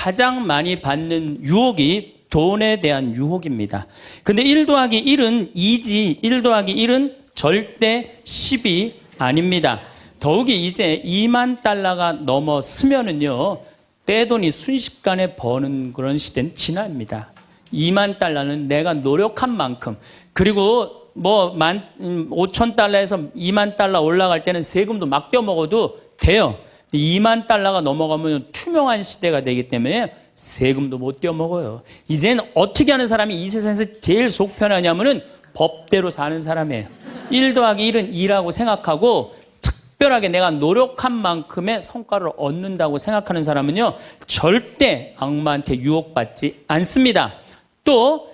가장 많이 받는 유혹이 돈에 대한 유혹입니다. 근데 1 더하기 1은 2지 1 더하기 1은 절대 10이 아닙니다. 더욱이 이제 2만 달러가 넘었으면은요, 떼돈이 순식간에 버는 그런 시대는 지납니다. 2만 달러는 내가 노력한 만큼, 그리고 뭐 5천 달러에서 2만 달러 올라갈 때는 세금도 막 떼어먹어도 돼요. 2만 달러가 넘어가면 투명한 시대가 되기 때문에 세금도 못 떼어먹어요. 이젠 어떻게 하는 사람이 이 세상에서 제일 속 편하냐면은 법대로 사는 사람이에요. 1 더하기 1은 2라고 생각하고 특별하게 내가 노력한 만큼의 성과를 얻는다고 생각하는 사람은요, 절대 악마한테 유혹받지 않습니다. 또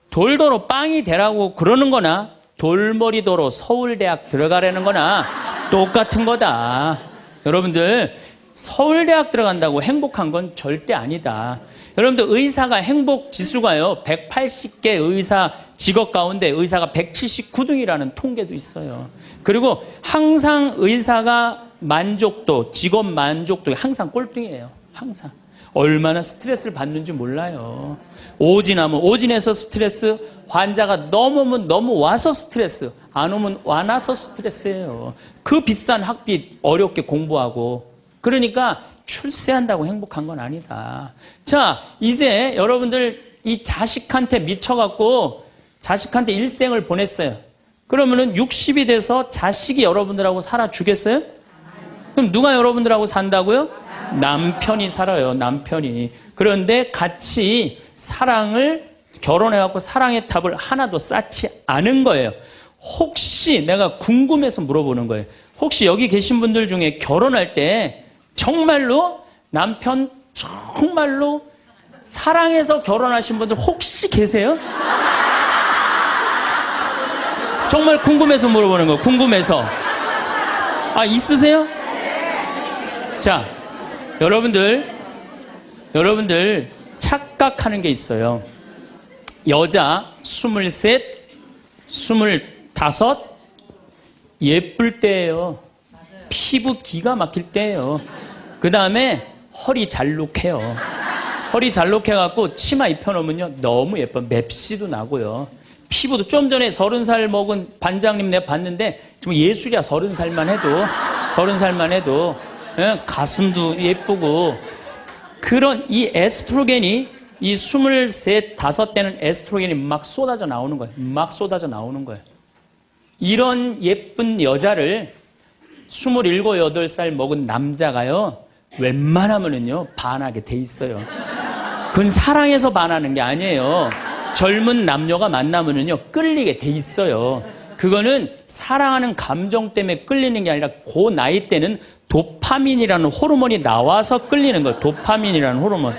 돌도로 빵이 되라고 그러는 거나 돌머리도로 서울대학 들어가라는 거나 똑같은 거다. 여러분들, 서울대학 들어간다고 행복한 건 절대 아니다. 여러분들, 의사가 행복 지수가요, 180개 의사 직업 가운데 의사가 179등이라는 통계도 있어요. 그리고 항상 의사가 만족도, 직업 만족도가 항상 꼴등이에요. 항상. 얼마나 스트레스를 받는지 몰라요. 오진하면 오진해서 스트레스, 환자가 넘으면 넘어와서 스트레스, 안 오면 안 와서 스트레스예요. 그 비싼 학비 어렵게 공부하고. 그러니까 출세한다고 행복한 건 아니다. 자, 이제 여러분들 이 자식한테 미쳐갖고 자식한테 일생을 보냈어요. 그러면은 60이 돼서 자식이 여러분들하고 살아주겠어요? 그럼 누가 여러분들하고 산다고요? 남편이 살아요, 남편이. 그런데 같이 사랑을, 결혼해갖고 사랑의 탑을 하나도 쌓지 않은 거예요. 혹시 내가 궁금해서 물어보는 거예요. 혹시 여기 계신 분들 중에 결혼할 때 정말로 남편 정말로 사랑해서 결혼하신 분들 혹시 계세요? 정말 궁금해서 물어보는 거예요. 궁금해서. 아, 있으세요? 자, 여러분들 착각하는 게 있어요. 여자 23, 25 예쁠 때예요. 피부 기가 막힐 때예요. 그 다음에 허리 잘록해요. 허리 잘록해갖고 치마 입혀놓으면요, 너무 예뻐요. 맵시도 나고요. 피부도 좀 전에 30살 먹은 반장님 내가 봤는데 좀 예술이야. 30살만 해도 예, 가슴도 예쁘고. 그런 이 에스트로겐이 이 23, 5때는 에스트로겐이 막 쏟아져 나오는 거예요. 막 쏟아져 나오는 거예요. 이런 예쁜 여자를 27, 8살 먹은 남자가요, 웬만하면은요 반하게 돼 있어요. 그건 사랑해서 반하는 게 아니에요. 젊은 남녀가 만나면은요 끌리게 돼 있어요. 그거는 사랑하는 감정 때문에 끌리는 게 아니라 그 나이 때는 도파민이라는 호르몬이 나와서 끌리는 거예요. 도파민이라는 호르몬.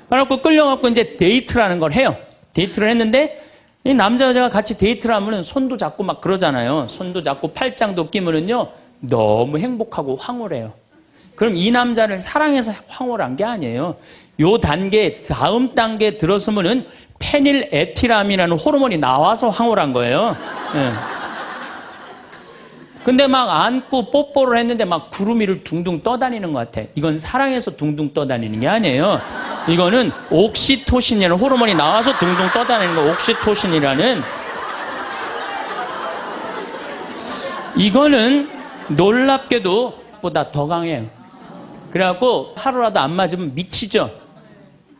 그래갖고 끌려갖고 이제 데이트라는 걸 해요. 데이트를 했는데 이 남자 여자가 같이 데이트를 하면은 손도 잡고 막 그러잖아요. 손도 잡고 팔짱도 끼면은요 너무 행복하고 황홀해요. 그럼 이 남자를 사랑해서 황홀한 게 아니에요. 요 단계, 다음 단계에 들어서면은 페닐에틸암이라는 호르몬이 나와서 황홀한 거예요. 예. 근데 막 안고 뽀뽀를 했는데 막 구름 위를 둥둥 떠다니는 것 같아. 이건 사랑해서 둥둥 떠다니는 게 아니에요. 이거는 옥시토신이라는 호르몬이 나와서 둥둥 떠다니는 거. 옥시토신이라는. 이거는 놀랍게도 보다 더 강해요. 그래갖고 하루라도 안 맞으면 미치죠.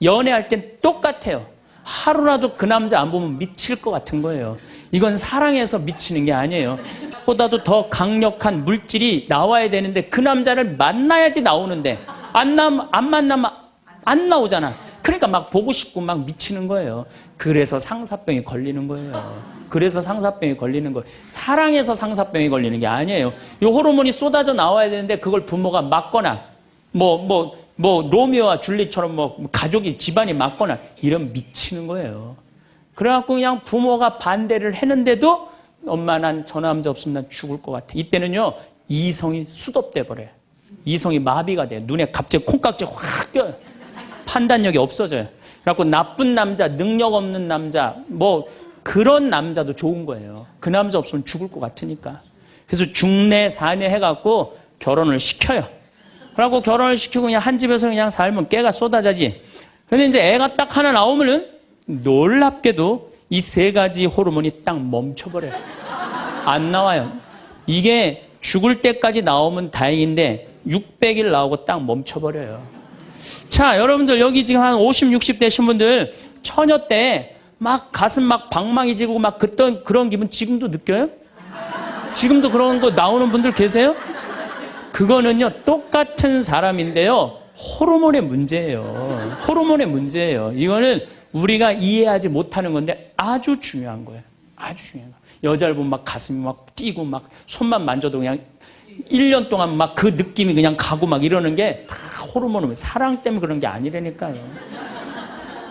연애할 땐 똑같아요. 하루라도 그 남자 안 보면 미칠 것 같은 거예요. 이건 사랑해서 미치는 게 아니에요. 보다도 더 강력한 물질이 나와야 되는데 그 남자를 만나야지 나오는데 안 만나면 안 나오잖아. 그러니까 막 보고 싶고 막 미치는 거예요. 그래서 상사병이 걸리는 거예요. 그래서 상사병이 걸리는 거예요. 사랑해서 상사병이 걸리는 게 아니에요. 이 호르몬이 쏟아져 나와야 되는데 그걸 부모가 막거나 로미오와 줄리처럼 가족이 집안이 막거나 이러면 미치는 거예요. 그래갖고 그냥 부모가 반대를 했는데도 엄마 난 저 남자 없으면 난 죽을 것 같아. 이때는요 이성이 수독돼 버려요. 이성이 마비가 돼요. 눈에 갑자기 콩깍지 확 껴요. 판단력이 없어져요. 그래갖고 나쁜 남자, 능력 없는 남자, 그런 남자도 좋은 거예요. 그 남자 없으면 죽을 것 같으니까. 그래서 중내 사내 해갖고 결혼을 시켜요. 그래갖고 결혼을 시키고 그냥 한 집에서 그냥 살면 깨가 쏟아지지. 근데 이제 애가 딱 하나 나오면은 놀랍게도 이 세 가지 호르몬이 딱 멈춰버려요. 안 나와요. 이게 죽을 때까지 나오면 다행인데 600일 나오고 딱 멈춰버려요. 자, 여러분들 여기 지금 한 50, 60 되신 분들 처녀 때 막 가슴 막 방망이 지고 막 그런 기분 지금도 느껴요? 지금도 그런 거 나오는 분들 계세요? 그거는요, 똑같은 사람인데요, 호르몬의 문제예요. 호르몬의 문제예요. 이거는 우리가 이해하지 못하는 건데 아주 중요한 거예요. 아주 중요한 거예요. 여자를 보면 막 가슴이 막 뛰고 막 손만 만져도 그냥 1년 동안 막 그 느낌이 그냥 가고 막 이러는 게 다 호르몬은 사랑 때문에 그런 게 아니라니까요.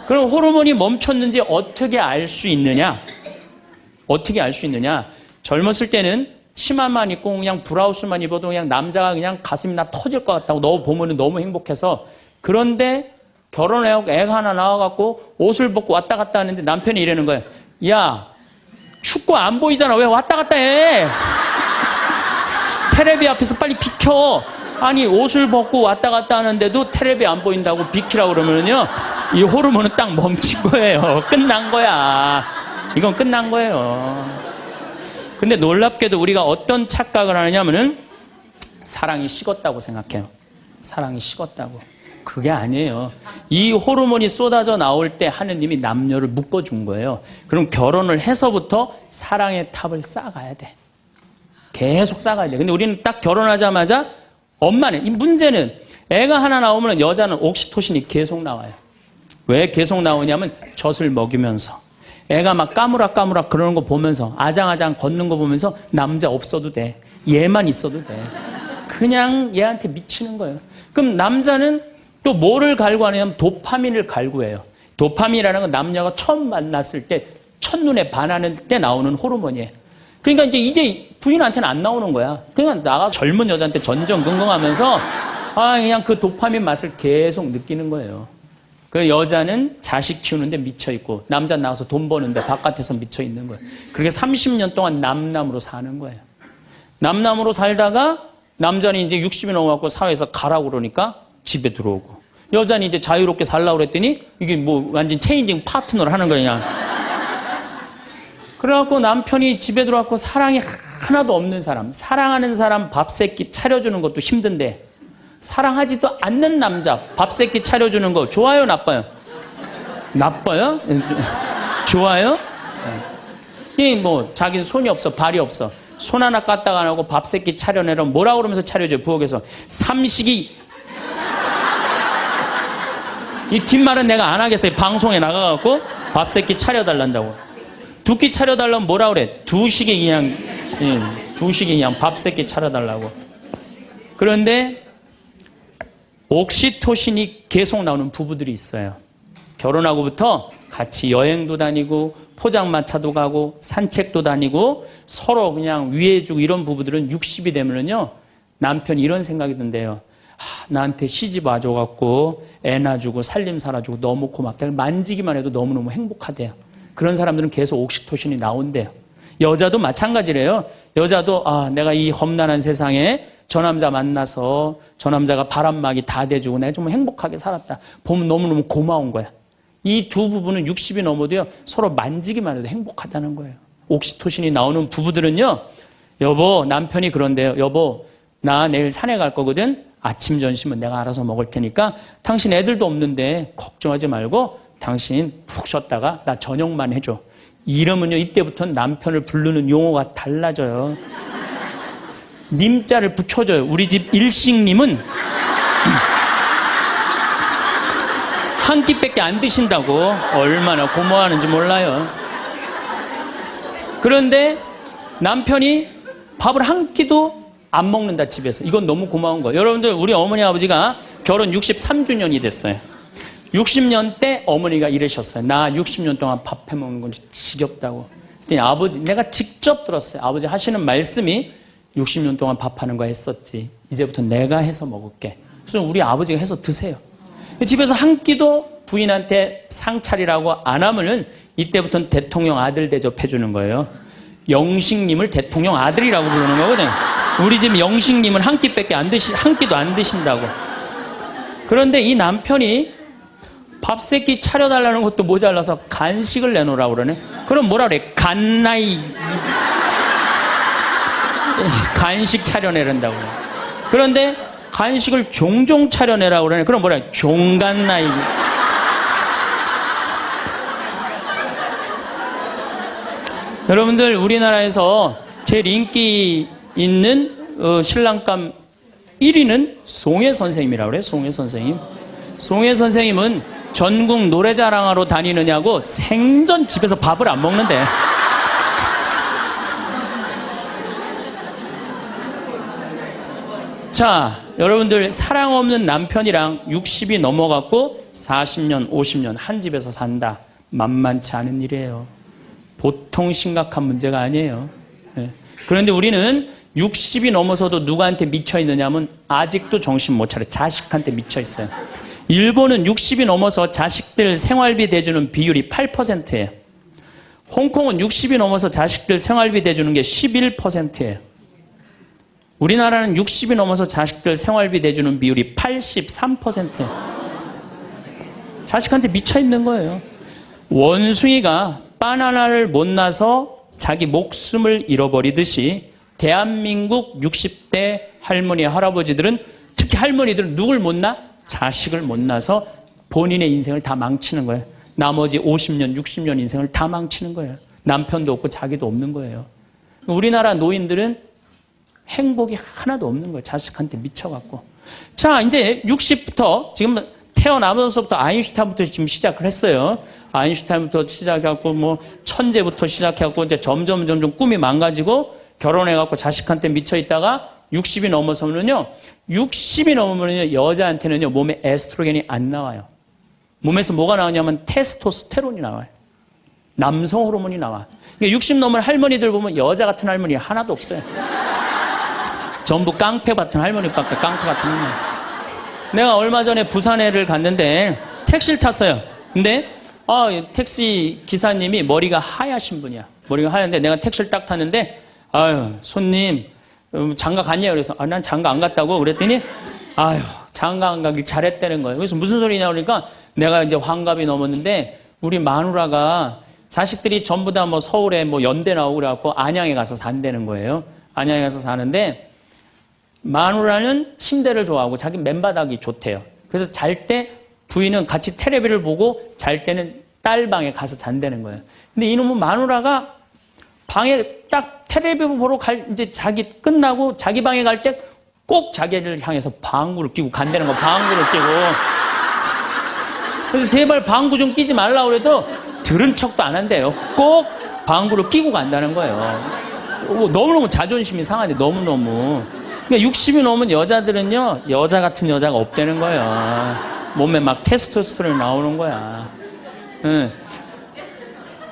그럼 호르몬이 멈췄는지 어떻게 알 수 있느냐? 어떻게 알 수 있느냐? 젊었을 때는 치마만 입고 그냥 브라우스만 입어도 그냥 남자가 그냥 가슴이 나 터질 것 같다고 너 보면 너무 행복해서. 그런데 결혼해갖고 애가 하나 나와갖고 옷을 벗고 왔다 갔다 하는데 남편이 이러는 거예요. 야, 축구 안 보이잖아. 왜 왔다 갔다 해? 테레비 앞에서 빨리 비켜. 아니, 옷을 벗고 왔다 갔다 하는데도 테레비 안 보인다고 비키라고 그러면요, 이 호르몬은 딱 멈춘 거예요. 끝난 거야. 이건 끝난 거예요. 근데 놀랍게도 우리가 어떤 착각을 하느냐면은 사랑이 식었다고 생각해요. 사랑이 식었다고. 그게 아니에요. 이 호르몬이 쏟아져 나올 때 하느님이 남녀를 묶어준 거예요. 그럼 결혼을 해서부터 사랑의 탑을 쌓아가야 돼. 계속 쌓아가야 돼. 근데 우리는 딱 결혼하자마자 엄마는, 이 문제는 애가 하나 나오면 여자는 옥시토신이 계속 나와요. 왜 계속 나오냐면 젖을 먹이면서 애가 막 까무락까무락 그러는 거 보면서 아장아장 걷는 거 보면서 남자 없어도 돼. 얘만 있어도 돼. 그냥 얘한테 미치는 거예요. 그럼 남자는 또 뭐를 갈구하냐면 도파민을 갈구해요. 도파민이라는 건 남녀가 처음 만났을 때 첫눈에 반하는 때 나오는 호르몬이에요. 그러니까 이제 부인한테는 안 나오는 거야. 그냥 나가 젊은 여자한테 전전긍긍하면서 그냥 그 도파민 맛을 계속 느끼는 거예요. 그 여자는 자식 키우는데 미쳐있고 남자는 나가서 돈 버는데 바깥에서 미쳐있는 거예요. 그렇게 30년 동안 남남으로 사는 거예요. 남남으로 살다가 남자는 이제 60이 넘어갖고 사회에서 가라고 그러니까 집에 들어오고, 여자는 이제 자유롭게 살라고 그랬더니 이게 뭐 완전 체인징 파트너를 하는 거냐. 그래갖고 남편이 집에 들어왔고 사랑이 하나도 없는 사람, 사랑하는 사람 밥 세끼 차려주는 것도 힘든데 사랑하지도 않는 남자 밥 세끼 차려주는 거 좋아요, 나빠요? 나빠요? 좋아요? 이 뭐 자기는 손이 없어, 발이 없어, 손 하나 까딱 안 하고 밥 세끼 차려내라 뭐라 그러면서 차려줘요. 부엌에서 삼식이. 이 뒷말은 내가 안 하겠어요. 방송에 나가갖고 밥 세끼 차려달란다고. 두 끼 차려달라면 뭐라 그래? 두식에 그냥, 두식에 그냥 밥 세끼 차려달라고. 그런데 옥시토신이 계속 나오는 부부들이 있어요. 결혼하고부터 같이 여행도 다니고 포장마차도 가고 산책도 다니고 서로 그냥 위해주고 이런 부부들은 60이 되면은요, 남편이 이런 생각이 든대요. 나한테 시집 와줘갖고 애 낳아주고 살림 살아주고 너무 고맙다. 만지기만 해도 너무너무 행복하대요. 그런 사람들은 계속 옥시토신이 나온대요. 여자도 마찬가지래요. 여자도 내가 이 험난한 세상에 저 남자 만나서 저 남자가 바람막이 다 대주고 내가 좀 행복하게 살았다. 보면 너무너무 고마운 거야. 이 두 부부는 60이 넘어도요, 서로 만지기만 해도 행복하다는 거예요. 옥시토신이 나오는 부부들은요, 여보, 남편이 그런데요. 여보, 나 내일 산에 갈 거거든. 아침 점심은 내가 알아서 먹을 테니까 당신 애들도 없는데 걱정하지 말고 당신 푹 쉬었다가 나 저녁만 해줘. 이러면요, 이때부터는 남편을 부르는 용어가 달라져요. 님자를 붙여줘요. 우리 집 일식님은 한 끼밖에 안 드신다고. 얼마나 고마워하는지 몰라요. 그런데 남편이 밥을 한 끼도 안 먹는다, 집에서. 이건 너무 고마운 거예요. 여러분들, 우리 어머니 아버지가 결혼 63주년이 됐어요. 60년 때 어머니가 이러셨어요. 나 60년 동안 밥 해먹는 건 지겹다고. 그랬더니 아버지, 내가 직접 들었어요. 아버지 하시는 말씀이 60년 동안 밥하는 거 했었지. 이제부터 내가 해서 먹을게. 그래서 우리 아버지가 해서 드세요. 집에서 한 끼도 부인한테 상 차리라고 안 하면은 이때부터는 대통령 아들 대접해 주는 거예요. 영식님을 대통령 아들이라고 부르는 거거든요. 우리 집 영식님은 한 끼도 안 드신다고. 그런데 이 남편이 밥 세끼 차려달라는 것도 모자라서 간식을 내놓으라고 그러네. 그럼 뭐라 그래? 간나이. 간식 차려내란다고. 그런데 간식을 종종 차려내라고 그러네. 그럼 뭐라 그래? 종간나이. 여러분들, 우리나라에서 제일 인기 있는 신랑감 1위는 송혜 선생님이라고 그래요. 송혜 선생님. 송혜 선생님은 전국 노래자랑하러 다니느냐고 생전 집에서 밥을 안 먹는데. 자, 여러분들, 사랑 없는 남편이랑 60이 넘어갔고 40년, 50년 한 집에서 산다. 만만치 않은 일이에요. 보통 심각한 문제가 아니에요. 네. 그런데 우리는 60이 넘어서도 누구한테 미쳐있느냐면 아직도 정신 못 차려. 자식한테 미쳐있어요. 일본은 60이 넘어서 자식들 생활비 대주는 비율이 8%예요. 홍콩은 60이 넘어서 자식들 생활비 대주는 게 11%예요. 우리나라는 60이 넘어서 자식들 생활비 대주는 비율이 83%예요. 자식한테 미쳐있는 거예요. 원숭이가 바나나를 못 나서 자기 목숨을 잃어버리듯이 대한민국 60대 할머니, 할아버지들은, 특히 할머니들은 누굴 못 낳아? 자식을 못 낳아서 본인의 인생을 다 망치는 거예요. 나머지 50년, 60년 인생을 다 망치는 거예요. 남편도 없고 자기도 없는 거예요. 우리나라 노인들은 행복이 하나도 없는 거예요. 자식한테 미쳐갖고. 자, 이제 60부터, 지금 태어나면서부터 아인슈타인부터 지금 시작을 했어요. 아인슈타인부터 시작해갖고, 뭐, 천재부터 시작해갖고, 이제 점점 꿈이 망가지고, 결혼해갖고 자식한테 미쳐있다가 60이 넘어서면요, 60이 넘으면요, 여자한테는요, 몸에 에스트로겐이 안 나와요. 몸에서 뭐가 나오냐면 테스토스테론이 나와요. 남성 호르몬이 나와. 60 넘은 할머니들 보면 여자 같은 할머니 하나도 없어요. 전부 깡패 같은 할머니밖에, 깡패 같은 할머니. 내가 얼마 전에 부산에를 갔는데 택시를 탔어요. 근데 택시 기사님이 머리가 하얗신 분이야. 머리가 하얀데 내가 택시를 딱 탔는데, 아유, 손님, 장가 갔냐? 그래서, 난 장가 안 갔다고. 그랬더니, 아유, 장가 안 가길 잘했다는 거예요. 그래서 무슨 소리냐? 그러니까 내가 이제 환갑이 넘었는데, 우리 마누라가 자식들이 전부 다 뭐 서울에 뭐 연대 나오고 그래갖고 안양에 가서 산다는 거예요. 안양에 가서 사는데, 마누라는 침대를 좋아하고 자기 맨바닥이 좋대요. 그래서 잘 때 부인은 같이 텔레비를 보고 잘 때는 딸 방에 가서 잔다는 거예요. 근데 이놈은 마누라가 방에 딱 텔레비 보러 이제 자기 끝나고 자기 방에 갈 때 꼭 자기를 향해서 방구를 끼고 간다는 거, 방구를 끼고. 그래서 제발 방구 좀 끼지 말라고 그래도 들은 척도 안 한대요. 꼭 방구를 끼고 간다는 거예요. 너무너무 자존심이 상하네, 너무너무. 그러니까 60이 넘은 여자들은요, 여자 같은 여자가 없다는 거예요. 몸에 막 테스토스테론이 나오는 거야. 응.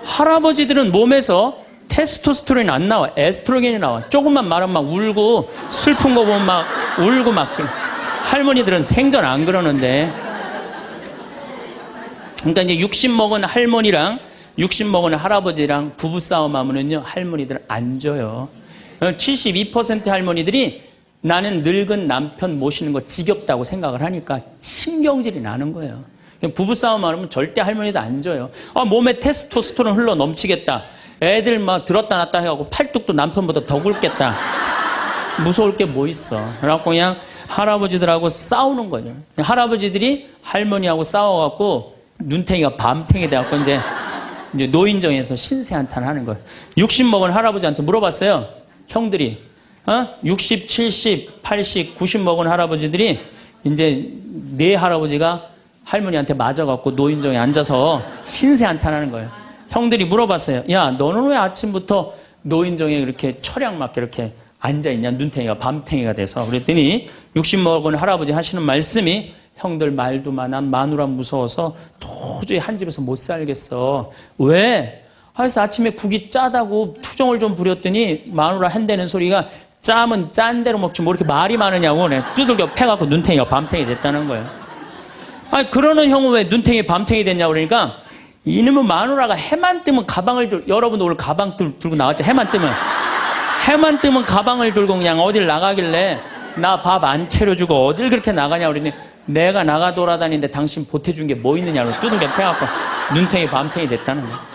할아버지들은 몸에서 테스토스테론이 안 나와. 에스트로겐이 나와. 조금만 말하면 막 울고, 슬픈 거 보면 막 울고 막. 할머니들은 생전 안 그러는데. 그러니까 이제 60 먹은 할머니랑 60 먹은 할아버지랑 부부싸움 하면은요, 할머니들은 안 져요. 72% 할머니들이 나는 늙은 남편 모시는 거 지겹다고 생각을 하니까 신경질이 나는 거예요. 부부싸움 하면 절대 할머니도 안 져요. 몸에 테스토스테론 흘러 넘치겠다. 애들 막 들었다 놨다 해갖고 팔뚝도 남편보다 더 굵겠다. 무서울 게 뭐 있어. 그래갖고 그냥 할아버지들하고 싸우는 거죠. 할아버지들이 할머니하고 싸워갖고 눈탱이가 밤탱이 돼갖고 이제 노인정에서 신세한탄 하는 거예요. 60 먹은 할아버지한테 물어봤어요. 형들이. 60, 70, 80, 90 먹은 할아버지들이 이제 네 할아버지가 할머니한테 맞아갖고 노인정에 앉아서 신세한탄하는 거예요. 형들이 물어봤어요. 야, 너는 왜 아침부터 노인정에 이렇게 철양맞게 이렇게 앉아있냐? 눈탱이가 밤탱이가 돼서. 그랬더니 60 먹은 할아버지 하시는 말씀이 형들 말도 많아. 마누라 무서워서 도저히 한 집에서 못 살겠어. 왜? 그래서 아침에 국이 짜다고 투정을 좀 부렸더니 마누라 한다는 소리가 짜면 짠 대로 먹지 뭐 이렇게 말이 많으냐고 두들겨 패갖고 눈탱이가 밤탱이 됐다는 거예요. 아니, 그러는 형은 왜 눈탱이 밤탱이 됐냐고 그러니까 이놈의 마누라가 해만 뜨면 가방을 여러분도 오늘 가방 들고 나왔죠. 해만 뜨면 가방을 들고 그냥 어딜 나가길래 나 밥 안 차려주고 어딜 그렇게 나가냐고 그러니 내가 나가 돌아다니는데 당신 보태준 게 뭐 있느냐고 두들겨 패갖고 눈탱이 밤탱이 됐다는 거야.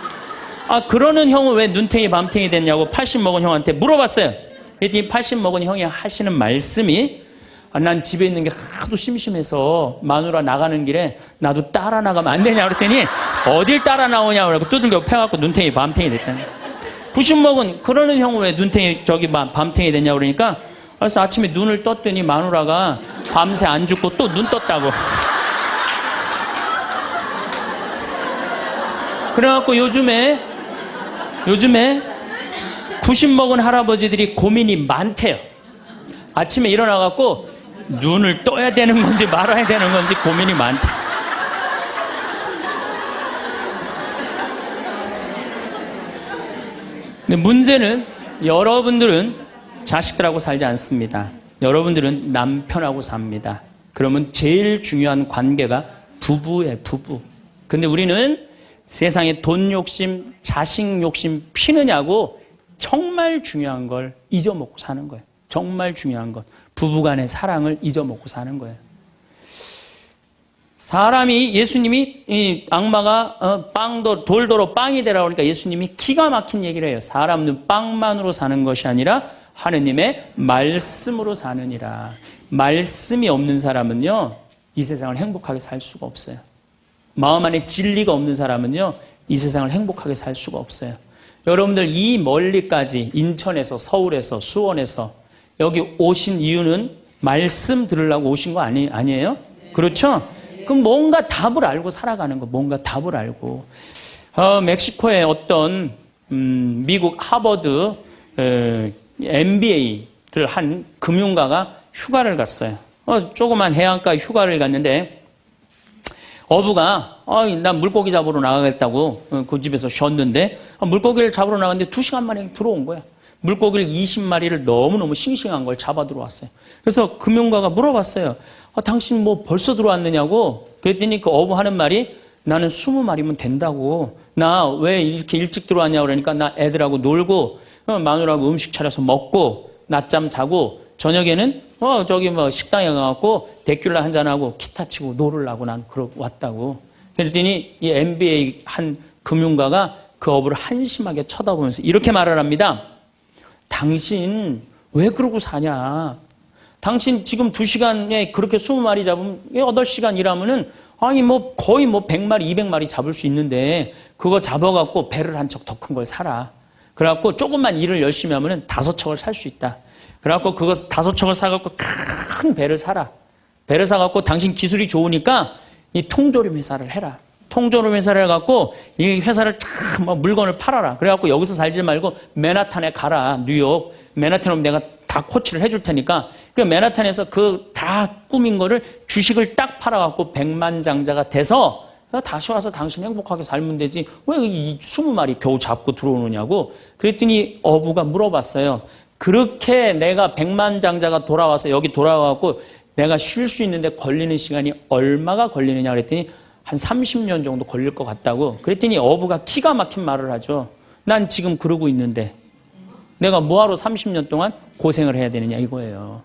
아, 그러는 형은 왜 눈탱이 밤탱이 됐냐고 80 먹은 형한테 물어봤어요. 그랬더니 80 먹은 형이 하시는 말씀이, 난 집에 있는 게 하도 심심해서 마누라 나가는 길에 나도 따라 나가면 안 되냐 그랬더니 어딜 따라 나오냐고 그러고 두들겨 패갖고 눈탱이 밤탱이 됐다는 거야. 90 먹은 그러는 형은 왜 눈탱이 밤탱이 됐냐고 그러니까, 그래서 아침에 눈을 떴더니 마누라가 밤새 안 죽고 또 눈 떴다고. 그래갖고 요즘에 90 먹은 할아버지들이 고민이 많대요. 아침에 일어나갖고 눈을 떠야 되는 건지 말아야 되는 건지 고민이 많대. 근데 문제는 여러분들은 자식들하고 살지 않습니다. 여러분들은 남편하고 삽니다. 그러면 제일 중요한 관계가 부부예요, 부부. 근데 우리는 세상에 돈 욕심, 자식 욕심 피느냐고 정말 중요한 걸 잊어먹고 사는 거예요. 정말 중요한 것. 부부간의 사랑을 잊어먹고 사는 거예요. 사람이, 예수님이, 이 악마가 돌도로 빵이 되라고 하니까 예수님이 기가 막힌 얘기를 해요. 사람은 빵만으로 사는 것이 아니라 하느님의 말씀으로 사느니라. 말씀이 없는 사람은요, 이 세상을 행복하게 살 수가 없어요. 마음 안에 진리가 없는 사람은요, 이 세상을 행복하게 살 수가 없어요. 여러분들 이 멀리까지 인천에서, 서울에서, 수원에서 여기 오신 이유는 말씀 들으려고 오신 거 아니에요? 그렇죠? 그럼 뭔가 답을 알고 살아가는 거, 뭔가 답을 알고. 멕시코의 어떤 미국 하버드 MBA를 한 금융가가 휴가를 갔어요. 조그만 해안가 휴가를 갔는데 어부가 나 물고기 잡으러 나가겠다고 그 집에서 쉬었는데 물고기를 잡으러 나갔는데 2시간 만에 들어온 거야. 물고기를 20마리를 너무너무 싱싱한 걸 잡아 들어왔어요. 그래서 금융가가 물어봤어요. 당신 뭐 벌써 들어왔느냐고. 그랬더니 그 어부 하는 말이, 나는 20마리면 된다고. 나 왜 이렇게 일찍 들어왔냐고 그러니까, 나 애들하고 놀고 마누라하고 음식 차려서 먹고 낮잠 자고 저녁에는 저기 뭐 식당에 가갖고 데큘라 한잔하고 기타 치고 놀으려고 난 왔다고. 그랬더니 이 MBA 한 금융가가 그 어부를 한심하게 쳐다보면서 이렇게 말을 합니다. 당신 왜 그러고 사냐? 당신 지금 2시간에 그렇게 20마리 잡으면 8시간 일하면은 거의 100마리, 200마리 잡을 수 있는데 그거 잡아갖고 배를 한 척 더 큰 걸 사라. 그래갖고 조금만 일을 열심히 하면은 5척을 살 수 있다. 그래갖고 그거 5척을 사갖고 큰 배를 사라. 배를 사갖고 당신 기술이 좋으니까 이 통조림 회사를 해라. 통조림 회사를 해갖고 이 회사를 막 물건을 팔아라. 그래갖고 여기서 살지 말고 맨하탄에 가라. 뉴욕. 맨하탄에 오면 내가 다 코치를 해줄 테니까 그 맨하탄에서 그 다 꾸민 거를 주식을 딱 팔아갖고 백만장자가 돼서 다시 와서 당신 행복하게 살면 되지. 왜 이 20마리 겨우 잡고 들어오느냐고. 그랬더니 어부가 물어봤어요. 그렇게 내가 백만장자가 돌아와서 여기 돌아와갖고 내가 쉴 수 있는데 걸리는 시간이 얼마가 걸리느냐 그랬더니 한 30년 정도 걸릴 것 같다고. 그랬더니 어부가 기가 막힌 말을 하죠. 난 지금 그러고 있는데 내가 뭐하러 30년 동안 고생을 해야 되느냐 이거예요.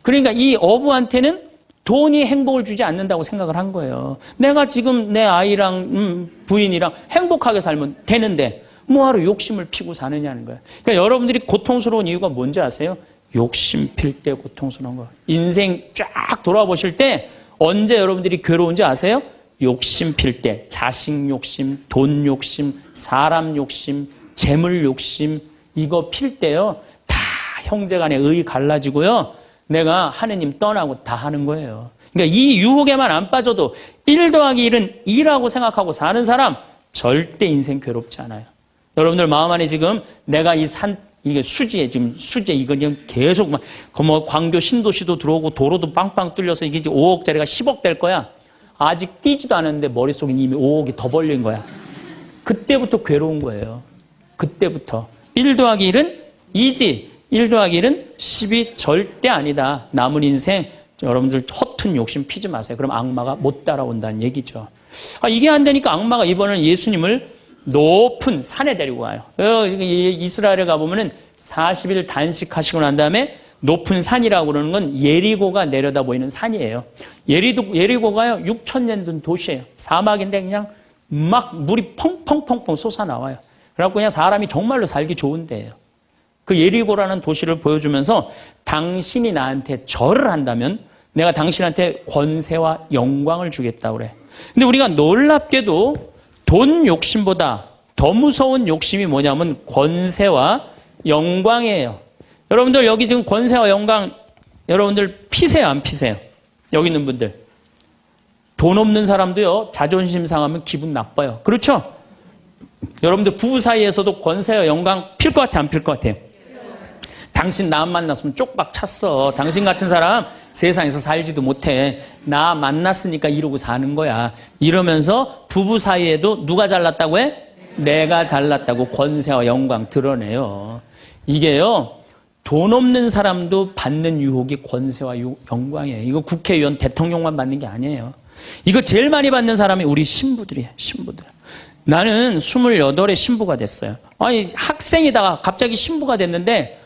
그러니까 이 어부한테는 돈이 행복을 주지 않는다고 생각을 한 거예요. 내가 지금 내 아이랑 부인이랑 행복하게 살면 되는데 뭐하러 욕심을 피고 사느냐는 거예요. 그러니까 여러분들이 고통스러운 이유가 뭔지 아세요? 욕심 필 때 고통스러운 거. 인생 쫙 돌아보실 때 언제 여러분들이 괴로운지 아세요? 욕심 필 때. 자식 욕심, 돈 욕심, 사람 욕심, 재물 욕심 이거 필 때요. 다 형제간에 의 갈라지고요. 내가 하느님 떠나고 다 하는 거예요. 그러니까 이 유혹에만 안 빠져도 1 더하기 1은 2라고 생각하고 사는 사람 절대 인생 괴롭지 않아요. 여러분들 마음 안에 지금 내가 이게 수지에 지금 수지 이거 지금 계속 막 광교 신도시도 들어오고 도로도 빵빵 뚫려서 이게 이제 5억짜리가 10억 될 거야. 아직 뛰지도 않았는데 머릿속에 이미 5억이 더 벌린 거야. 그때부터 괴로운 거예요. 그때부터. 1 더하기 1은 2지. 1 더하기 1은 10이 절대 아니다. 남은 인생 여러분들 허튼 욕심 피지 마세요. 그럼 악마가 못 따라온다는 얘기죠. 이게 안 되니까 악마가 이번에는 예수님을 높은 산에 데리고 가요. 이스라엘에 가보면은 40일 단식하시고 난 다음에 높은 산이라고 그러는 건 예리고가 내려다 보이는 산이에요. 예리고가요 6,000년 된 도시예요. 사막인데 그냥 막 물이 펑펑펑펑 솟아나와요. 그래갖고 그냥 사람이 정말로 살기 좋은 데예요. 그 예리고라는 도시를 보여주면서 당신이 나한테 절을 한다면 내가 당신한테 권세와 영광을 주겠다고 그래. 근데 우리가 놀랍게도 돈 욕심보다 더 무서운 욕심이 뭐냐면 권세와 영광이에요. 여러분들 여기 지금 권세와 영광 여러분들 피세요 안 피세요? 여기 있는 분들. 돈 없는 사람도요 자존심 상하면 기분 나빠요. 그렇죠? 여러분들 부부 사이에서도 권세와 영광 필 것 같아 안 필 것 같아요? 당신 나 만났으면 쪽박 찼어. 당신 같은 사람 세상에서 살지도 못해. 나 만났으니까 이러고 사는 거야. 이러면서 부부 사이에도 누가 잘났다고 해? 내가 잘났다고 권세와 영광 드러내요. 이게요. 돈 없는 사람도 받는 유혹이 권세와 영광이에요. 이거 국회의원 대통령만 받는 게 아니에요. 이거 제일 많이 받는 사람이 우리 신부들이에요. 신부들. 나는 28에 신부가 됐어요. 아니 학생이다가 갑자기 신부가 됐는데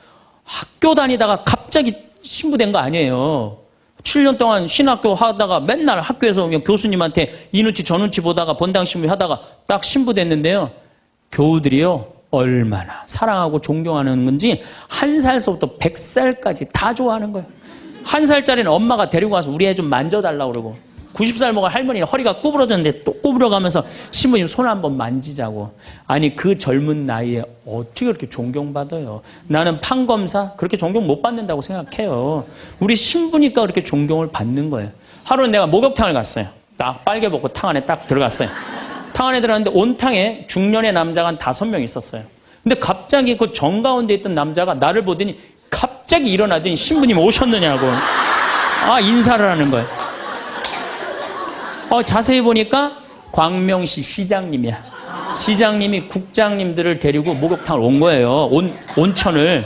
학교 다니다가 갑자기 신부된 거 아니에요. 7년 동안 신학교 하다가 맨날 학교에서 그냥 교수님한테 이 눈치 저 눈치 보다가 본당 신부 하다가 딱 신부 됐는데요. 교우들이요. 얼마나 사랑하고 존경하는 건지 1살서부터 100살까지 다 좋아하는 거예요. 1살짜리는 엄마가 데리고 와서 우리 애 좀 만져달라고 그러고 90살 먹은 할머니는 허리가 구부러졌는데 또 구부러가면서 신부님 손 한번 만지자고. 아니 그 젊은 나이에 어떻게 그렇게 존경받아요. 나는 판검사 그렇게 존경 못 받는다고 생각해요. 우리 신부니까 그렇게 존경을 받는 거예요. 하루는 내가 목욕탕을 갔어요. 딱 빨개 벗고 탕 안에 딱 들어갔어요. 탕 안에 들어갔는데 온탕에 중년의 남자가 한 5명 있었어요. 근데 갑자기 그 정가운데 있던 남자가 나를 보더니 갑자기 일어나더니 신부님 오셨느냐고 인사를 하는 거예요. 자세히 보니까 광명시 시장님이야. 시장님이 국장님들을 데리고 목욕탕을 온 거예요. 온천을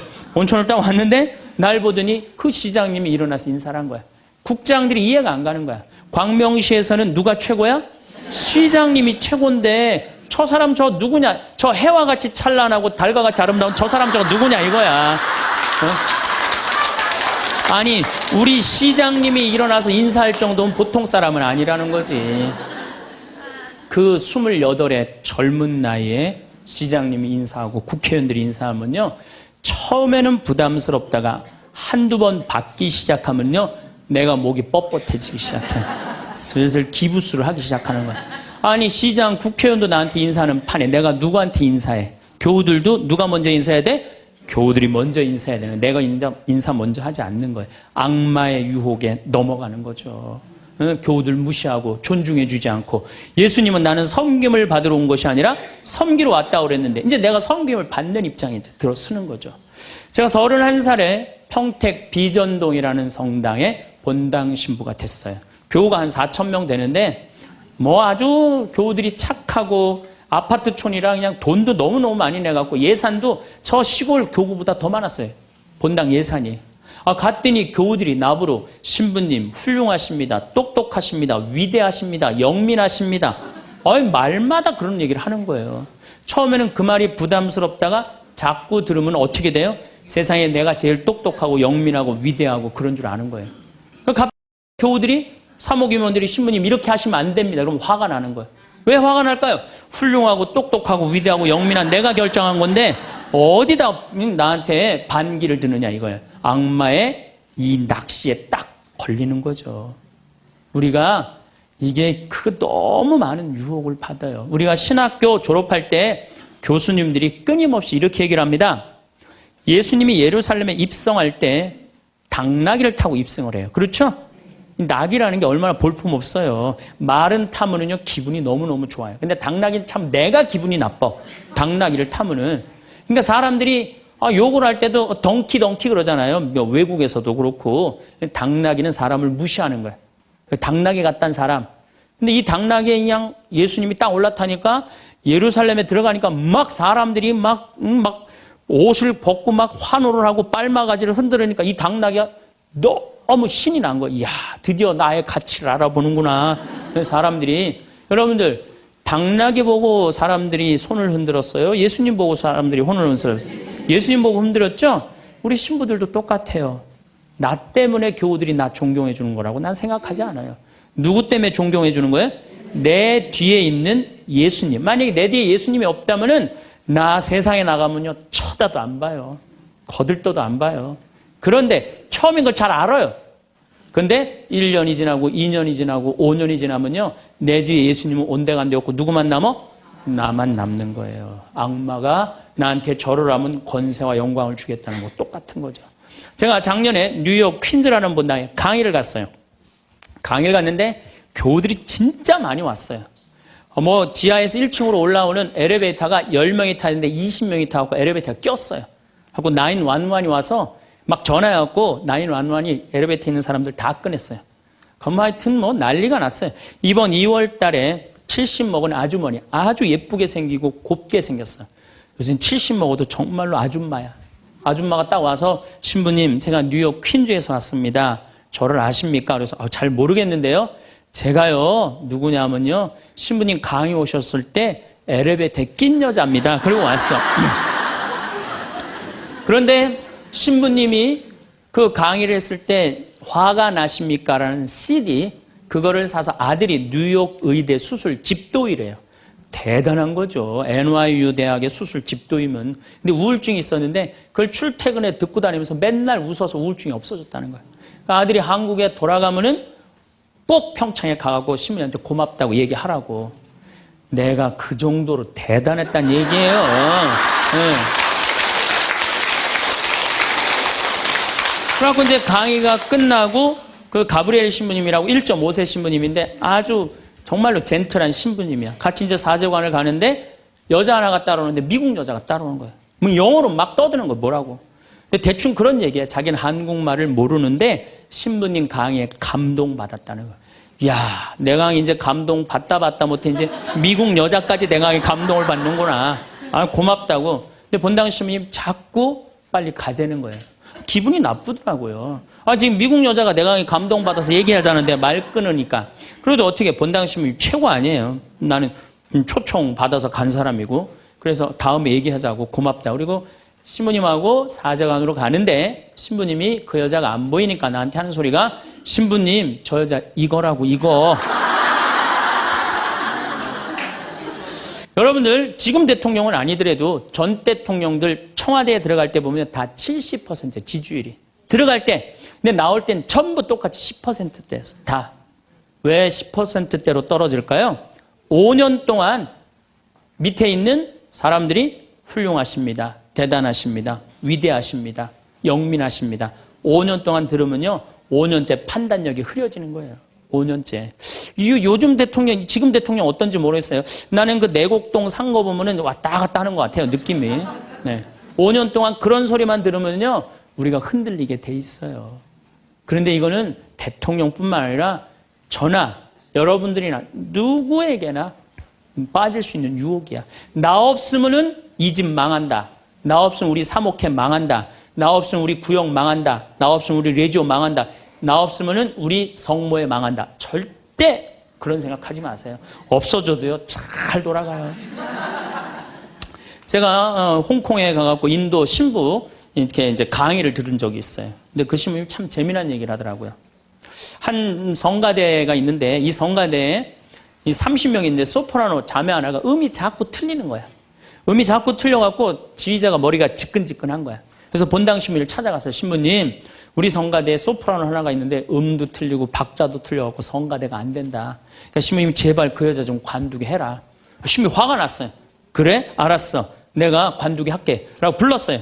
딱 왔는데 날 보더니 그 시장님이 일어나서 인사를 한 거야. 국장들이 이해가 안 가는 거야. 광명시에서는 누가 최고야? 시장님이 최고인데 저 사람 저 누구냐? 저 해와 같이 찬란하고 달과 같이 아름다운 저 사람 저거 누구냐 이거야. 아니 우리 시장님이 일어나서 인사할 정도면 보통 사람은 아니라는 거지. 그 28의 젊은 나이에 시장님이 인사하고 국회의원들이 인사하면요. 처음에는 부담스럽다가 한두 번 받기 시작하면요. 내가 목이 뻣뻣해지기 시작해요. 슬슬 기부수를 하기 시작하는 거야. 아니 시장 국회의원도 나한테 인사하는 판에 내가 누구한테 인사해? 교우들도 누가 먼저 인사해야 돼? 교우들이 먼저 인사해야 되는 내가 인사 먼저 하지 않는 거예요. 악마의 유혹에 넘어가는 거죠. 교우들 무시하고 존중해 주지 않고 예수님은 나는 섬김을 받으러 온 것이 아니라 섬기러 왔다고 그랬는데 이제 내가 섬김을 받는 입장에 들어서는 거죠. 제가 31살에 평택 비전동이라는 성당에 본당 신부가 됐어요. 교우가 한 4,000명 되는데 뭐 아주 교우들이 착하고 아파트촌이라 그냥 돈도 너무너무 많이 내갖고 예산도 저 시골 교구보다 더 많았어요. 본당 예산이. 갔더니 교우들이 나보러 신부님 훌륭하십니다. 똑똑하십니다. 위대하십니다. 영민하십니다. 말마다 그런 얘기를 하는 거예요. 처음에는 그 말이 부담스럽다가 자꾸 들으면 어떻게 돼요? 세상에 내가 제일 똑똑하고 영민하고 위대하고 그런 줄 아는 거예요. 갑자기 교우들이 사모임원들이 신부님 이렇게 하시면 안 됩니다. 그럼 화가 나는 거예요. 왜 화가 날까요? 훌륭하고 똑똑하고 위대하고 영민한 내가 결정한 건데 어디다 나한테 반기를 드느냐 이거예요. 악마의 이 낚시에 딱 걸리는 거죠. 우리가 이게 너무 많은 유혹을 받아요. 우리가 신학교 졸업할 때 교수님들이 끊임없이 이렇게 얘기를 합니다. 예수님이 예루살렘에 입성할 때 당나귀를 타고 입성을 해요. 그렇죠? 낙이라는 게 얼마나 볼품없어요. 말은 타면은요 기분이 너무너무 좋아요. 근데 당나귀는 참 내가 기분이 나빠. 당나귀를 타면은. 그러니까 사람들이 욕을 할 때도 덩키 그러잖아요. 외국에서도 그렇고. 당나귀는 사람을 무시하는 거예요. 당나귀 같단 사람. 근데 이 당나귀에 그냥 예수님이 딱 올라타니까 예루살렘에 들어가니까 막 사람들이 막 옷을 벗고 막 환호를 하고 빨마가지를 흔들으니까 이 당나귀가 너무 신이 난 거야. 이야, 드디어 나의 가치를 알아보는구나. 사람들이. 여러분들, 당나귀 보고 사람들이 손을 흔들었어요? 예수님 보고 사람들이 손을 흔들었어요? 예수님 보고 흔들었죠? 우리 신부들도 똑같아요. 나 때문에 교우들이 나 존경해 주는 거라고 난 생각하지 않아요. 누구 때문에 존경해 주는 거예요? 내 뒤에 있는 예수님. 만약에 내 뒤에 예수님이 없다면은 나 세상에 나가면요 쳐다도 안 봐요. 거들떠도 안 봐요. 그런데 처음인 걸 잘 알아요. 근데 1년이 지나고 2년이 지나고 5년이 지나면요 내 뒤에 예수님은 온데간데 없고 누구만 남어? 나만 남는 거예요. 악마가 나한테 절을 하면 권세와 영광을 주겠다는 거 똑같은 거죠. 제가 작년에 뉴욕 퀸즈라는 분당에 강의를 갔어요. 강의를 갔는데 교우들이 진짜 많이 왔어요. 뭐 지하에서 1층으로 올라오는 엘리베이터가 10명이 타는데 20명이 타고 엘리베이터가 꼈어요. 하고 911이 와서 막 전화해갖고 911이 엘리베이터에 있는 사람들 다 꺼냈어요. 그럼 하여튼 뭐 난리가 났어요. 이번 2월 달에 70 먹은 아주머니 아주 예쁘게 생기고 곱게 생겼어요. 요즘 70 먹어도 정말로 아줌마야. 아줌마가 딱 와서 신부님 제가 뉴욕 퀸즈에서 왔습니다. 저를 아십니까? 그래서 잘 모르겠는데요. 제가요 누구냐면요 신부님 강의 오셨을 때 엘리베이터에 낀 여자입니다. 그리고 왔어. 그런데 신부님이 그 강의를 했을 때 화가 나십니까? 라는 CD 그거를 사서 아들이 뉴욕 의대 수술 집도이래요. 대단한 거죠. NYU 대학의 수술 집도이면. 근데 우울증이 있었는데 그걸 출퇴근에 듣고 다니면서 맨날 웃어서 우울증이 없어졌다는 거예요. 그러니까 아들이 한국에 돌아가면은 꼭 평창에 가고 신부님한테 고맙다고 얘기하라고. 내가 그 정도로 대단했다는 얘기예요. 네. 그래갖고 이제 강의가 끝나고 그 가브리엘 신부님이라고 1.5세 신부님인데 아주 정말로 젠틀한 신부님이야. 같이 이제 사제관을 가는데 여자 하나가 따라오는데 미국 여자가 따라오는 거예요. 뭐 영어로 막 떠드는 거예요. 뭐라고. 근데 대충 그런 얘기야. 자기는 한국말을 모르는데 신부님 강의에 감동받았다는 거예요. 야, 내 강의 이제 감동받다 못해 이제 미국 여자까지 내 강의 감동을 받는구나. 아, 고맙다고. 근데 본당 신부님 자꾸 빨리 가재는 거예요. 기분이 나쁘더라고요. 아, 지금 미국 여자가 내 강의 감동받아서 얘기하자는데 말 끊으니까. 그래도 어떻게 본당 신부님 최고 아니에요. 나는 초청 받아서 간 사람이고. 그래서 다음에 얘기하자고 고맙다. 그리고 신부님하고 사제관으로 가는데 신부님이 그 여자가 안 보이니까 나한테 하는 소리가 신부님 저 여자 이거라고 이거. 여러분들 지금 대통령은 아니더라도 전 대통령들 청와대에 들어갈 때 보면 다 70% 지지율이 들어갈 때 근데 나올 땐 전부 똑같이 10%대였어. 다. 왜 10%대로 떨어질까요? 5년 동안 밑에 있는 사람들이 훌륭하십니다. 대단하십니다. 위대하십니다. 영민하십니다. 5년 동안 들으면요. 5년째 판단력이 흐려지는 거예요. 5년째. 요즘 대통령, 지금 대통령 어떤지 모르겠어요. 나는 그 내곡동 상거 보면은 왔다 갔다 하는 것 같아요. 느낌이. 네. 5년 동안 그런 소리만 들으면요. 우리가 흔들리게 돼 있어요. 그런데 이거는 대통령뿐만 아니라 저나 여러분들이나 누구에게나 빠질 수 있는 유혹이야. 나 없으면은 이 집 망한다. 나 없으면 우리 사목회 망한다. 나 없으면 우리 구역 망한다. 나 없으면 우리 레지오 망한다. 나 없으면은 우리 성모회 망한다. 절대 그런 생각하지 마세요. 없어져도요 잘 돌아가요. 제가 홍콩에 가갖고 인도 신부 이렇게 이제 강의를 들은 적이 있어요. 근데 그 신부님이 참 재미난 얘기를 하더라고요. 한 성가대가 있는데 이 성가대에 이 30명인데 소프라노 자매 하나가 음이 자꾸 틀리는 거야. 음이 자꾸 틀려갖고 지휘자가 머리가 지끈지끈한 거야. 그래서 본당 신부님을 찾아가서 신부님 우리 성가대에 소프라노 하나가 있는데 음도 틀리고 박자도 틀려갖고 성가대가 안 된다. 그러니까 신부님이 제발 그 여자 좀 관두게 해라. 신부님이 화가 났어요. 그래? 알았어. 내가 관두게 할게. 라고 불렀어요.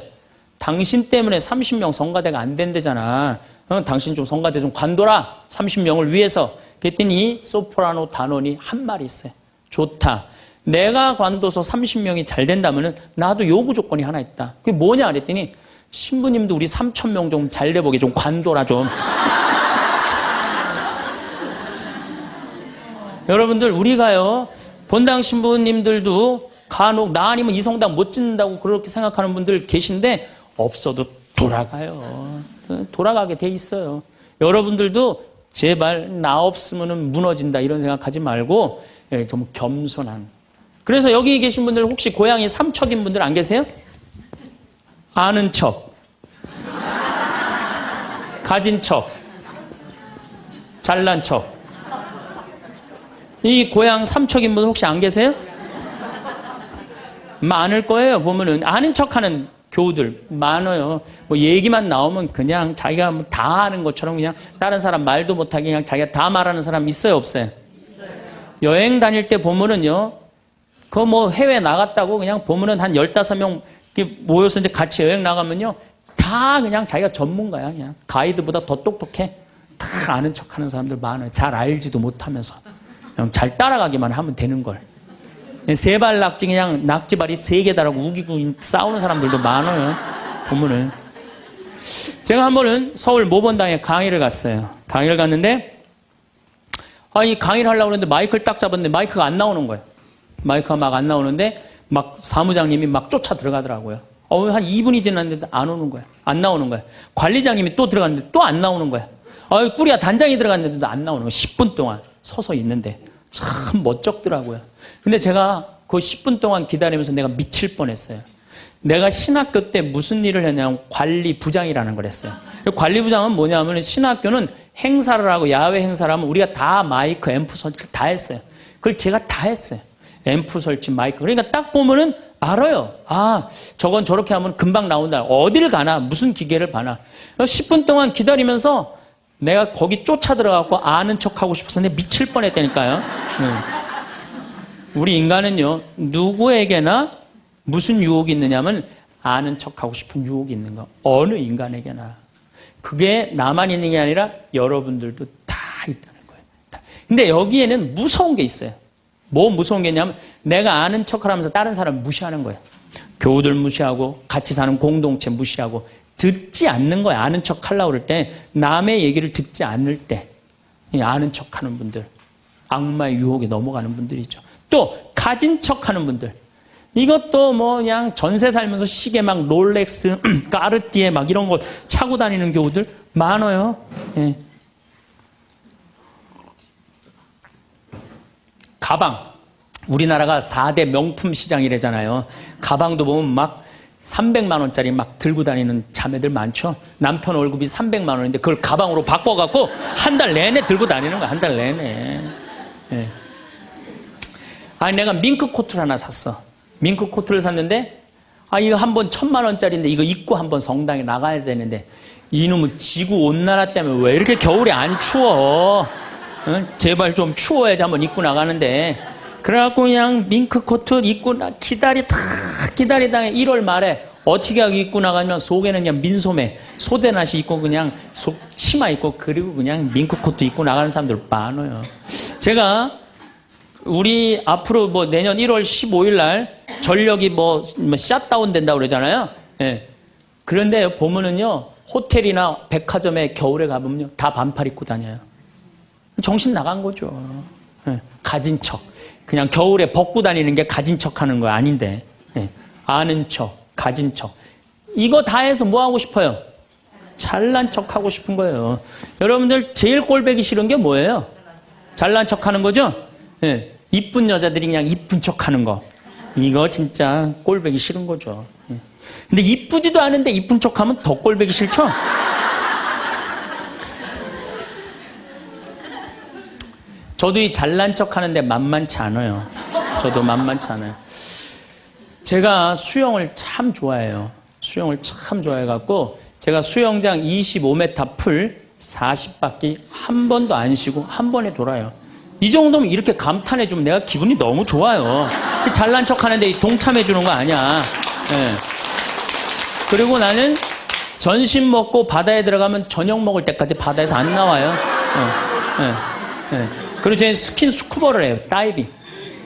당신 때문에 30명 성가대가 안 된대잖아. 당신 좀 성가대 좀 관둬라. 30명을 위해서. 그랬더니 소프라노 단원이 한 말이 있어요. 좋다. 내가 관둬서 30명이 잘 된다면 나도 요구 조건이 하나 있다. 그게 뭐냐 그랬더니 신부님도 우리 3,000명 좀 잘 돼보게 좀 관둬라 좀. 여러분들 우리가요 본당 신부님들도 간혹 나 아니면 이 성당 못 짓는다고 그렇게 생각하는 분들 계신데 없어도 돌아가요. 돌아가게 돼 있어요. 여러분들도 제발 나 없으면 무너진다 이런 생각하지 말고 좀 겸손한. 그래서 여기 계신 분들 혹시 고향이 삼척인 분들 안 계세요? 아는 척. 가진 척, 잘난 척. 이 고향 삼척인 분 혹시 안 계세요? 많을 거예요. 보면은 아는 척하는 교우들 많아요. 뭐 얘기만 나오면 그냥 자기가 뭐 다 아는 것처럼 그냥 다른 사람 말도 못하게 그냥 자기가 다 말하는 사람 있어요, 없어요? 여행 다닐 때 보면은요, 그 뭐 해외 나갔다고 그냥 보면은 한 15명 모여서 이제 같이 여행 나가면요, 다 그냥 자기가 전문가야. 그냥 가이드보다 더 똑똑해. 다 아는 척 하는 사람들 많아요. 잘 알지도 못하면서. 그냥 잘 따라가기만 하면 되는 걸. 세발 낙지 그냥 낙지발이 3개 달하고 우기고 싸우는 사람들도 많아요. 보면은. 제가 한 번은 서울 모본당에 강의를 갔어요. 강의를 갔는데, 이 강의를 하려고 그러는데 마이크를 딱 잡았는데 마이크가 안 나오는 거예요. 마이크가 막 안 나오는데 막 사무장님이 막 쫓아 들어가더라고요. 한 2분이 지났는데 안 오는 거야. 안 나오는 거야. 관리장님이 또 들어갔는데 또 안 나오는 거야. 꾸리야 단장이 들어갔는데도 안 나오는 거야. 10분 동안 서서 있는데. 참 멋쩍더라고요. 근데 제가 그 10분 동안 기다리면서 내가 미칠 뻔했어요. 내가 신학교 때 무슨 일을 했냐면 관리부장이라는 걸 했어요. 관리부장은 뭐냐면 신학교는 행사를 하고 야외 행사를 하면 우리가 다 마이크, 앰프 설치 다 했어요. 그걸 제가 다 했어요. 앰프 설치, 마이크. 그러니까 딱 보면은 알아요. 저건 저렇게 하면 금방 나온다. 어디를 가나, 무슨 기계를 봐나. 10분 동안 기다리면서 내가 거기 쫓아 들어가고 아는 척하고 싶어서 내가 미칠 뻔했다니까요. 우리 인간은요, 누구에게나 무슨 유혹이 있느냐면 아는 척하고 싶은 유혹이 있는 거. 어느 인간에게나. 그게 나만 있는 게 아니라 여러분들도 다 있다는 거예요. 근데 여기에는 무서운 게 있어요. 뭐 무서운 게 있냐면 내가 아는 척을 하면서 다른 사람 무시하는 거예요. 교우들 무시하고 같이 사는 공동체 무시하고 듣지 않는 거예요. 아는 척 하려고 그럴 때 남의 얘기를 듣지 않을 때 아는 척하는 분들, 악마의 유혹에 넘어가는 분들이죠. 또 가진 척하는 분들. 이것도 뭐 그냥 전세 살면서 시계 막 롤렉스, 까르띠에 막 이런 거 차고 다니는 교우들 많아요. 예. 가방. 우리나라가 4대 명품 시장이래잖아요. 가방도 보면 막 300만 원짜리 막 들고 다니는 자매들 많죠. 남편 월급이 300만 원인데 그걸 가방으로 바꿔갖고 한 달 내내 들고 다니는 거야. 한 달 내내. 예. 내가 밍크 코트를 하나 샀어. 밍크 코트를 샀는데 이거 한 번 1000만 원짜리인데 이거 입고 한번 성당에 나가야 되는데 이놈의 지구 온난화 때문에 왜 이렇게 겨울에 안 추워? 응? 제발 좀 추워야지 한번 입고 나가는데 그래갖고 그냥 밍크 코트 입고 기다리다가 1월 말에 어떻게 하고 입고 나가면 속에는 그냥 민소매 소대나시 입고 그냥 속 치마 입고 그리고 그냥 밍크 코트 입고 나가는 사람들 많아요. 제가 우리 앞으로 뭐 내년 1월 15일 날 전력이 뭐 샷다운 된다고 그러잖아요. 예. 그런데 보면은요, 호텔이나 백화점에 겨울에 가보면요, 다 반팔 입고 다녀요. 정신 나간 거죠. 예. 가진 척. 그냥 겨울에 벗고 다니는 게 가진 척 하는 거 아닌데. 예. 아는 척, 가진 척. 이거 다 해서 뭐 하고 싶어요? 잘난 척 하고 싶은 거예요. 여러분들 제일 꼴보기 싫은 게 뭐예요? 잘난 척 하는 거죠? 예. 이쁜 여자들이 그냥 이쁜 척 하는 거. 이거 진짜 꼴보기 싫은 거죠. 예. 근데 이쁘지도 않은데 이쁜 척 하면 더 꼴보기 싫죠? 저도 이 잘난 척 하는데 만만치 않아요. 저도 만만치 않아요. 제가 수영을 참 좋아해요. 수영을 참 좋아해갖고 제가 수영장 25m 풀 40바퀴 한 번도 안 쉬고 한 번에 돌아요. 이 정도면 이렇게 감탄해주면 내가 기분이 너무 좋아요. 잘난 척 하는데 동참해주는 거 아니야. 예. 그리고 나는 전신 먹고 바다에 들어가면 저녁 먹을 때까지 바다에서 안 나와요. 그리고 저는 스킨 스쿠버를 해요.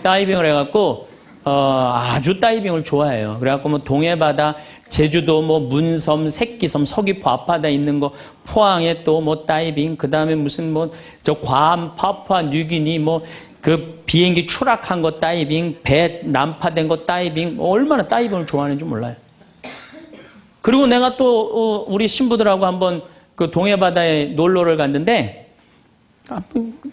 다이빙을 해갖고 아주 다이빙을 좋아해요. 그래갖고 뭐 동해바다, 제주도 뭐 문섬, 새끼섬, 서귀포 앞바다에 있는 거, 포항에 또 뭐 다이빙, 그 다음에 무슨 뭐 저 괌, 파푸아 뉴기니 뭐 그 비행기 추락한 거 다이빙, 배 난파된 거 다이빙, 얼마나 다이빙을 좋아하는지 몰라요. 그리고 내가 또 우리 신부들하고 한번 그 동해바다에 놀러를 갔는데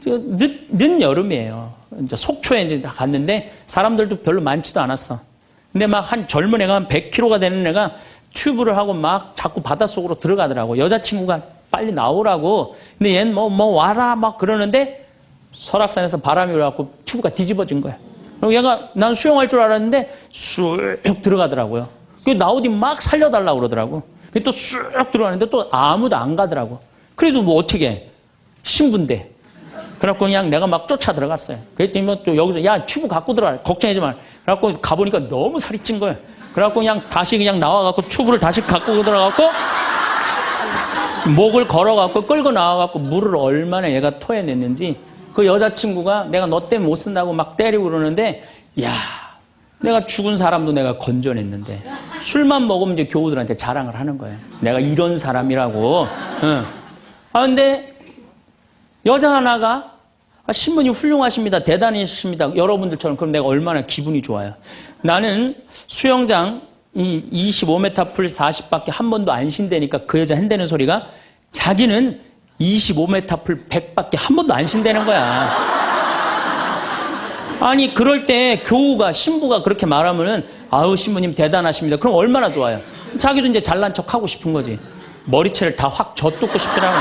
늦 여름이에요. 이제 속초에 이제 갔는데 사람들도 별로 많지도 않았어. 근데 막 한 젊은 애가 한 100kg가 되는 애가 튜브를 하고 막 자꾸 바닷속으로 들어가더라고. 여자친구가 빨리 나오라고. 근데 얘는 뭐 와라 막 그러는데 설악산에서 바람이 불어갖고 튜브가 뒤집어진 거야. 그리고 얘가 난 수영할 줄 알았는데 쑥 들어가더라고요. 그 나오디 막 살려달라고 그러더라고. 또 쑥 들어가는데 또 아무도 안 가더라고. 그래도 뭐 어떻게 해. 신분대. 그래갖고 그냥 내가 막 쫓아 들어갔어요. 그랬더니 뭐 또 여기서 야 튜브 갖고 들어가. 걱정하지 마. 그래갖고 가보니까 너무 살이 찐 거예요. 그래갖고 그냥 다시 그냥 나와갖고 튜브를 다시 갖고 들어가갖고 목을 걸어갖고 끌고 나와갖고 물을 얼마나 얘가 토해냈는지 그 여자친구가 내가 너 때문에 못 쓴다고 막 때리고 그러는데 야 내가 죽은 사람도 내가 건져냈는데 술만 먹으면 이제 교우들한테 자랑을 하는 거예요. 내가 이런 사람이라고. 응. 근데 여자 하나가 신부님 훌륭하십니다. 대단하십니다. 여러분들처럼. 그럼 내가 얼마나 기분이 좋아요. 나는 수영장 25m 풀 40밖에 한 번도 안 쉰다니까 그 여자 한다는 소리가 자기는 25m 풀 100밖에 한 번도 안 쉰다는 거야. 아니 그럴 때 교우가 신부가 그렇게 말하면은 아우 신부님 대단하십니다. 그럼 얼마나 좋아요. 자기도 이제 잘난 척 하고 싶은 거지. 머리채를 다 확 젖뜯고 싶더라고요.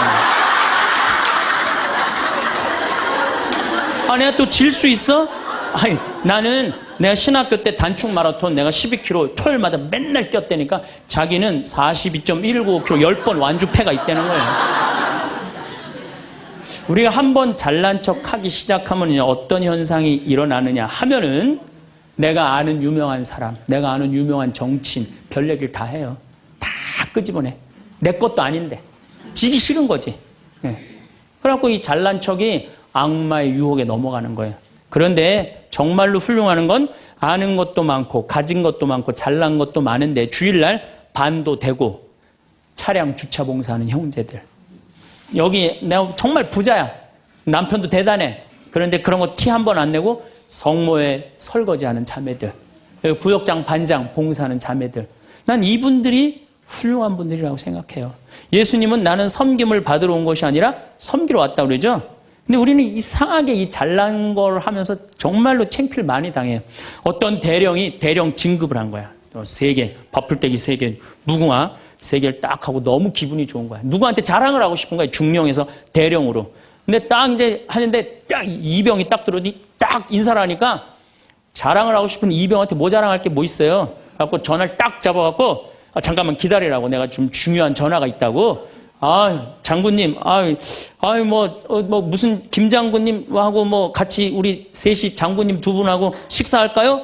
내가 또 질 수 있어? 아니, 나는 내가 신학교 때 단축 마라톤 내가 12km 토요일마다 맨날 뛰었다니까 자기는 42.195km 10번 완주패가 있다는 거예요. 우리가 한번 잘난 척 하기 시작하면 어떤 현상이 일어나느냐 하면은 내가 아는 유명한 사람, 내가 아는 유명한 정치인, 별 얘기를 다 해요. 다 끄집어내. 내 것도 아닌데. 지기 싫은 거지. 네. 그래갖고 이 잘난 척이 악마의 유혹에 넘어가는 거예요. 그런데 정말로 훌륭한 건 아는 것도 많고 가진 것도 많고 잘난 것도 많은데 주일날 반도 되고 차량 주차 봉사하는 형제들. 여기 내가 정말 부자야. 남편도 대단해. 그런데 그런 거 티 한 번 안 내고 성모에 설거지하는 자매들. 구역장 반장 봉사하는 자매들. 난 이분들이 훌륭한 분들이라고 생각해요. 예수님은 나는 섬김을 받으러 온 것이 아니라 섬기러 왔다고 그러죠. 근데 우리는 이상하게 이 잘난 걸 하면서 정말로 창피를 많이 당해요. 어떤 대령이 대령 진급을 한 거야. 3개, 밥풀떼기 3개, 무궁화 3개를 딱 하고 너무 기분이 좋은 거야. 누구한테 자랑을 하고 싶은 거야. 중령에서 대령으로. 근데 딱 이제 하는데 딱 이병이 딱 들어오니 딱 인사를 하니까 자랑을 하고 싶은 이병한테 뭐 자랑할 게 뭐 있어요. 그래갖고 전화를 딱 잡아갖고 잠깐만 기다리라고 내가 좀 중요한 전화가 있다고. 장군님, 무슨 김 장군님하고 뭐 같이 우리 셋이 장군님 2분하고 식사할까요?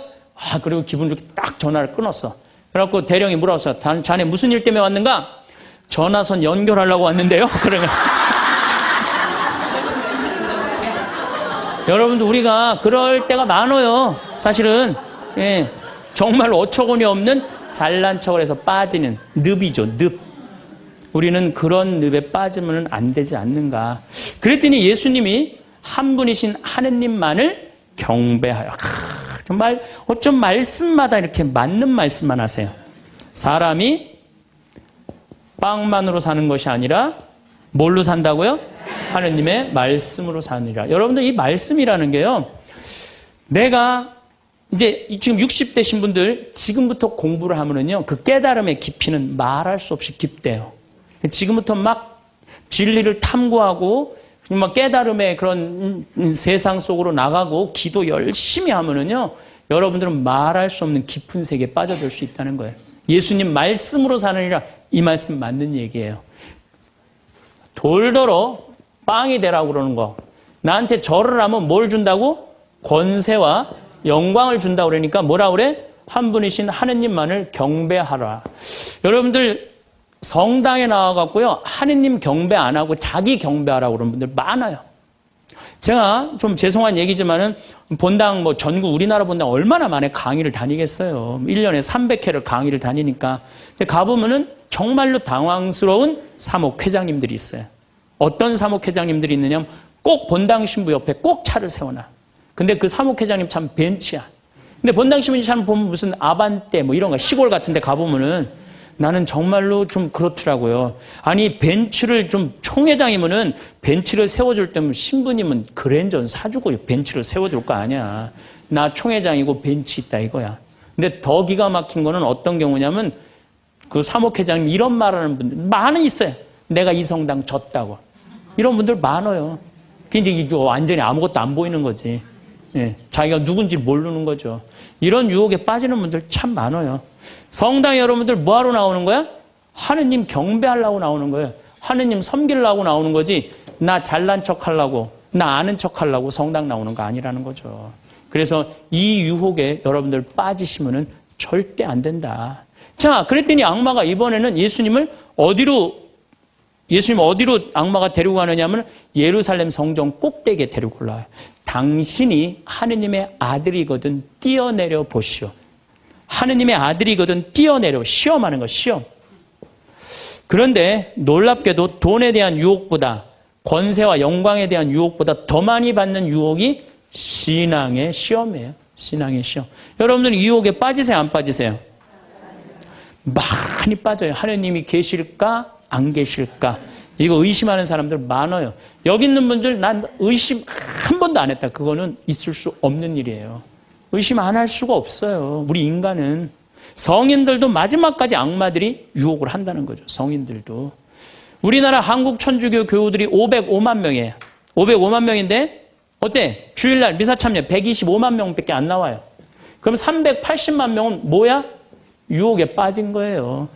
그리고 기분 좋게 딱 전화를 끊었어. 그래갖고 대령이 물어봤어. 자네 무슨 일 때문에 왔는가? 전화선 연결하려고 왔는데요. 그러면 여러분들 우리가 그럴 때가 많아요. 사실은 정말로 어처구니 없는 잘난 척을 해서 빠지는 늪이죠. 늪. 우리는 그런 늪에 빠지면 안 되지 않는가. 그랬더니 예수님이 한 분이신 하느님만을 경배하여. 정말 어쩜 말씀마다 이렇게 맞는 말씀만 하세요. 사람이 빵만으로 사는 것이 아니라 뭘로 산다고요? 하느님의 말씀으로 사느니라. 여러분들 이 말씀이라는 게요. 내가 이제 지금 60대신 분들 지금부터 공부를 하면은요. 그 깨달음의 깊이는 말할 수 없이 깊대요. 지금부터 막 진리를 탐구하고 막 깨달음의 그런 세상 속으로 나가고 기도 열심히 하면은요. 여러분들은 말할 수 없는 깊은 세계에 빠져들 수 있다는 거예요. 예수님 말씀으로 사느니라 이 말씀 맞는 얘기예요. 돌더러 빵이 되라고 그러는 거. 나한테 절을 하면 뭘 준다고? 권세와 영광을 준다고 그러니까 뭐라 그래? 한 분이신 하느님만을 경배하라. 여러분들 성당에 나와갖고요. 하느님 경배 안 하고 자기 경배하라고 그러는 분들 많아요. 제가 좀 죄송한 얘기지만은 본당 뭐 전국 우리나라 본당 얼마나 많이 강의를 다니겠어요. 1년에 300회를 강의를 다니니까. 근데 가보면은 정말로 당황스러운 사목회장님들이 있어요. 어떤 사목회장님들이 있느냐면 꼭 본당 신부 옆에 꼭 차를 세워놔. 근데 그 사목회장님 참 벤치야. 근데 본당 신부 참 보면 무슨 아반떼 뭐 이런 거 시골 같은 데 가보면은 나는 정말로 좀 그렇더라고요. 아니 벤츠를 좀 총회장이면은 벤츠를 세워줄 때면 신부님은 그랜저는 사주고 벤츠를 세워줄 거 아니야. 나 총회장이고 벤츠 있다 이거야. 근데 더 기가 막힌 거는 어떤 경우냐면 그 사목회장님 이런 말하는 분들 많이 있어요. 내가 이 성당 졌다고. 이런 분들 많아요. 그게 이제 완전히 아무것도 안 보이는 거지. 예, 자기가 누군지 모르는 거죠. 이런 유혹에 빠지는 분들 참 많아요. 성당에 여러분들 뭐하러 나오는 거야? 하느님 경배하려고 나오는 거예요. 하느님 섬기려고 나오는 거지, 나 잘난 척 하려고, 나 아는 척 하려고 성당 나오는 거 아니라는 거죠. 그래서 이 유혹에 여러분들 빠지시면은 절대 안 된다. 자, 그랬더니 악마가 이번에는 예수님 어디로 악마가 데리고 가느냐면 예루살렘 성전 꼭대기에 데리고 올라와요. 당신이 하느님의 아들이거든 뛰어내려 보시오. 하느님의 아들이거든 뛰어내려. 시험하는 거, 시험. 그런데 놀랍게도 돈에 대한 유혹보다, 권세와 영광에 대한 유혹보다 더 많이 받는 유혹이 신앙의 시험이에요. 신앙의 시험. 여러분들 이 유혹에 빠지세요, 안 빠지세요? 많이 빠져요. 하느님이 계실까 안 계실까, 이거 의심하는 사람들 많아요. 여기 있는 분들 난 의심 한 번도 안 했다. 그거는 있을 수 없는 일이에요. 의심 안 할 수가 없어요. 우리 인간은. 성인들도 마지막까지 악마들이 유혹을 한다는 거죠. 성인들도. 우리나라 한국 천주교 교우들이 505만 명이에요. 505만 명인데 어때? 주일날 미사 참여 125만 명밖에 안 나와요. 그럼 380만 명은 뭐야? 유혹에 빠진 거예요.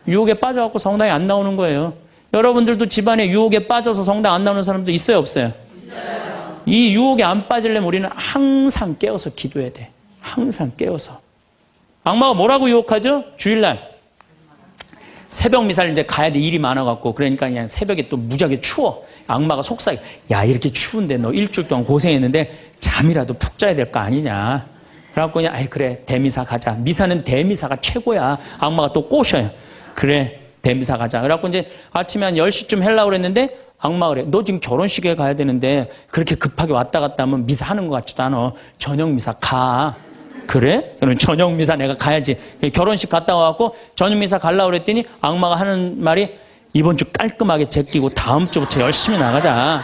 유혹에 빠져갖고 성당에 안 나오는 거예요. 여러분들도 집안에 유혹에 빠져서 성당 안 나오는 사람도 있어요, 없어요? 있어요. 이 유혹에 안 빠지려면 우리는 항상 깨어서 기도해야 돼. 항상 깨어서. 악마가 뭐라고 유혹하죠? 주일날 새벽 미사를 이제 가야 돼. 일이 많아갖고. 그러니까 그냥 새벽에 또 무지하게 추워. 악마가 속삭여. 야, 이렇게 추운데 너 일주일 동안 고생했는데 잠이라도 푹 자야 될 거 아니냐. 그래갖고 그냥 아이 그래 대미사 가자. 미사는 대미사가 최고야. 악마가 또 꼬셔요. 그래 대미사 가자. 그래갖고 이제 아침에 한 10시쯤 하려고 그랬는데 악마가 그래. 너 지금 결혼식에 가야 되는데 그렇게 급하게 왔다 갔다 하면 미사 하는 것 같지도 않아. 저녁 미사 가. 그래? 그럼 저녁 미사 내가 가야지. 결혼식 갔다 와갖고 저녁 미사 가려고 그랬더니 악마가 하는 말이 이번 주 깔끔하게 제끼고 다음 주부터 열심히 나가자.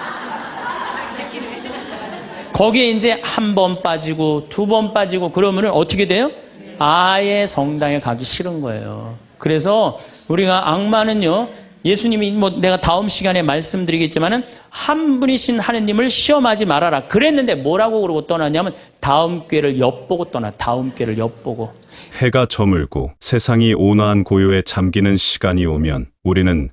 거기에 이제 한 번 빠지고 두 번 빠지고 그러면은 어떻게 돼요? 아예 성당에 가기 싫은 거예요. 그래서 우리가 악마는요, 예수님이 뭐 내가 다음 시간에 말씀드리겠지만은 한 분이신 하느님을 시험하지 말아라 그랬는데 뭐라고 그러고 떠났냐면 다음 꾀를 엿보고 떠나. 다음 꾀를 엿보고. 해가 저물고 세상이 온화한 고요에 잠기는 시간이 오면 우리는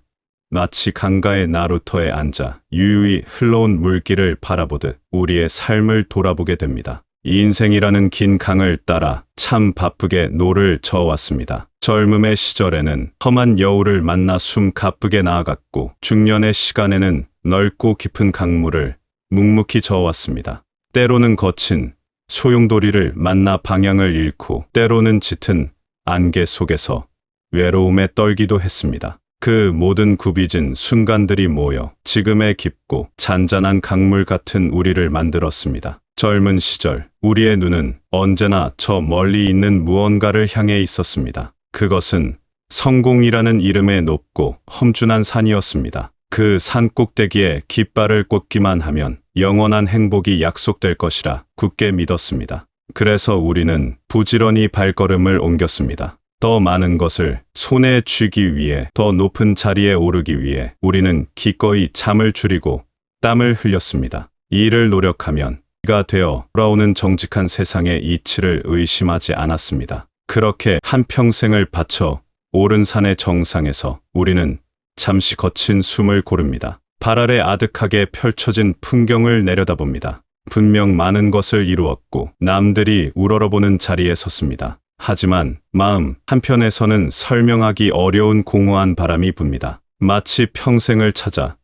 마치 강가의 나루터에 앉아 유유히 흘러온 물길을 바라보듯 우리의 삶을 돌아보게 됩니다. 인생이라는 긴 강을 따라 참 바쁘게 노를 저어왔습니다. 젊음의 시절에는 험한 여우를 만나 숨 가쁘게 나아갔고 중년의 시간에는 넓고 깊은 강물을 묵묵히 저어왔습니다. 때로는 거친 소용돌이를 만나 방향을 잃고 때로는 짙은 안개 속에서 외로움에 떨기도 했습니다. 그 모든 굽이진 순간들이 모여 지금의 깊고 잔잔한 강물 같은 우리를 만들었습니다. 젊은 시절 우리의 눈은 언제나 저 멀리 있는 무언가를 향해 있었습니다. 그것은 성공이라는 이름의 높고 험준한 산이었습니다. 그 산 꼭대기에 깃발을 꽂기만 하면 영원한 행복이 약속될 것이라 굳게 믿었습니다. 그래서 우리는 부지런히 발걸음을 옮겼습니다. 더 많은 것을 손에 쥐기 위해, 더 높은 자리에 오르기 위해 우리는 기꺼이 잠을 줄이고 땀을 흘렸습니다. 이를 노력하면 가 되어 돌아오는 정직한 세상의 이치를 의심하지 않았습니다. 그렇게 한평생을 바쳐 오른 산의 정상에서 우리는 잠시 거친 숨을 고릅니다. 발 아래 아득하게 펼쳐진 풍경을 내려다봅니다. 분명 많은 것을 이루었고 남들이 우러러보는 자리에 섰습니다. 하지만 마음 한편에서는 설명하기 어려운 공허한 바람이 붑니다. 마치 평생을 찾아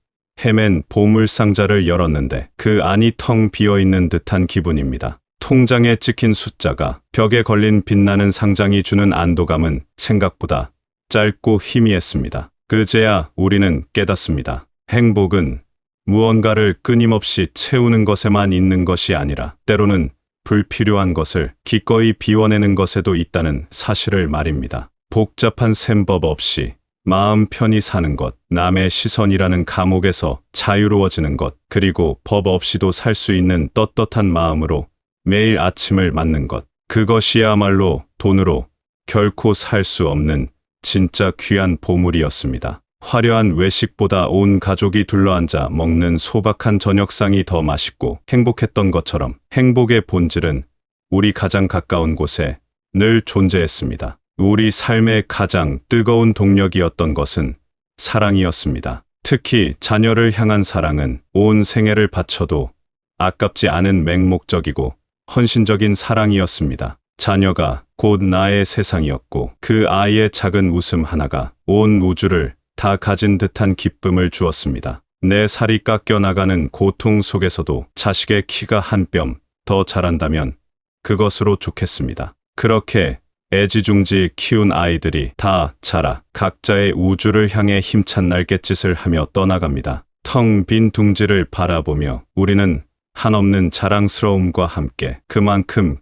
헤맨 보물상자를 열었는데 그 안이 텅 비어있는 듯한 기분입니다. 통장에 찍힌 숫자가 벽에 걸린 빛나는 상장이 주는 안도감은 생각보다 짧고 희미했습니다. 그제야 우리는 깨닫습니다. 행복은 무언가를 끊임없이 채우는 것에만 있는 것이 아니라 때로는 불필요한 것을 기꺼이 비워내는 것에도 있다는 사실을 말입니다. 복잡한 셈법 없이 마음 편히 사는 것, 남의 시선이라는 감옥에서 자유로워지는 것, 그리고 법 없이도 살 수 있는 떳떳한 마음으로 매일 아침을 맞는 것, 그것이야말로 돈으로 결코 살 수 없는 진짜 귀한 보물이었습니다. 화려한 외식보다 온 가족이 둘러앉아 먹는 소박한 저녁상이 더 맛있고 행복했던 것처럼 행복의 본질은 우리 가장 가까운 곳에 늘 존재했습니다. 우리 삶의 가장 뜨거운 동력이었던 것은 사랑이었습니다. 특히 자녀를 향한 사랑은 온 생애를 바쳐도 아깝지 않은 맹목적이고 헌신적인 사랑이었습니다. 자녀가 곧 나의 세상이었고 그 아이의 작은 웃음 하나가 온 우주를 다 가진 듯한 기쁨을 주었습니다. 내 살이 깎여나가는 고통 속에서도 자식의 키가 한 뼘 더 자란다면 그것으로 좋겠습니다. 그렇게 애지중지 키운 아이들이 다 자라 각자의 우주를 향해 힘찬 날갯짓을 하며 떠나갑니다. 텅 빈 둥지를 바라보며 우리는 한없는 자랑스러움과 함께 그만큼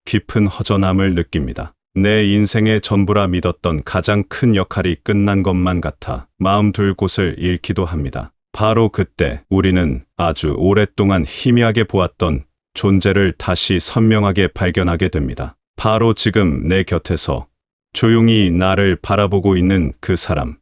깊은 허전함을 느낍니다. 내 인생의 전부라 믿었던 가장 큰 역할이 끝난 것만 같아 마음 둘 곳을 잃기도 합니다. 바로 그때 우리는 아주 오랫동안 희미하게 보았던 존재를 다시 선명하게 발견하게 됩니다. 바로 지금 내 곁에서 조용히 나를 바라보고 있는 그 사람,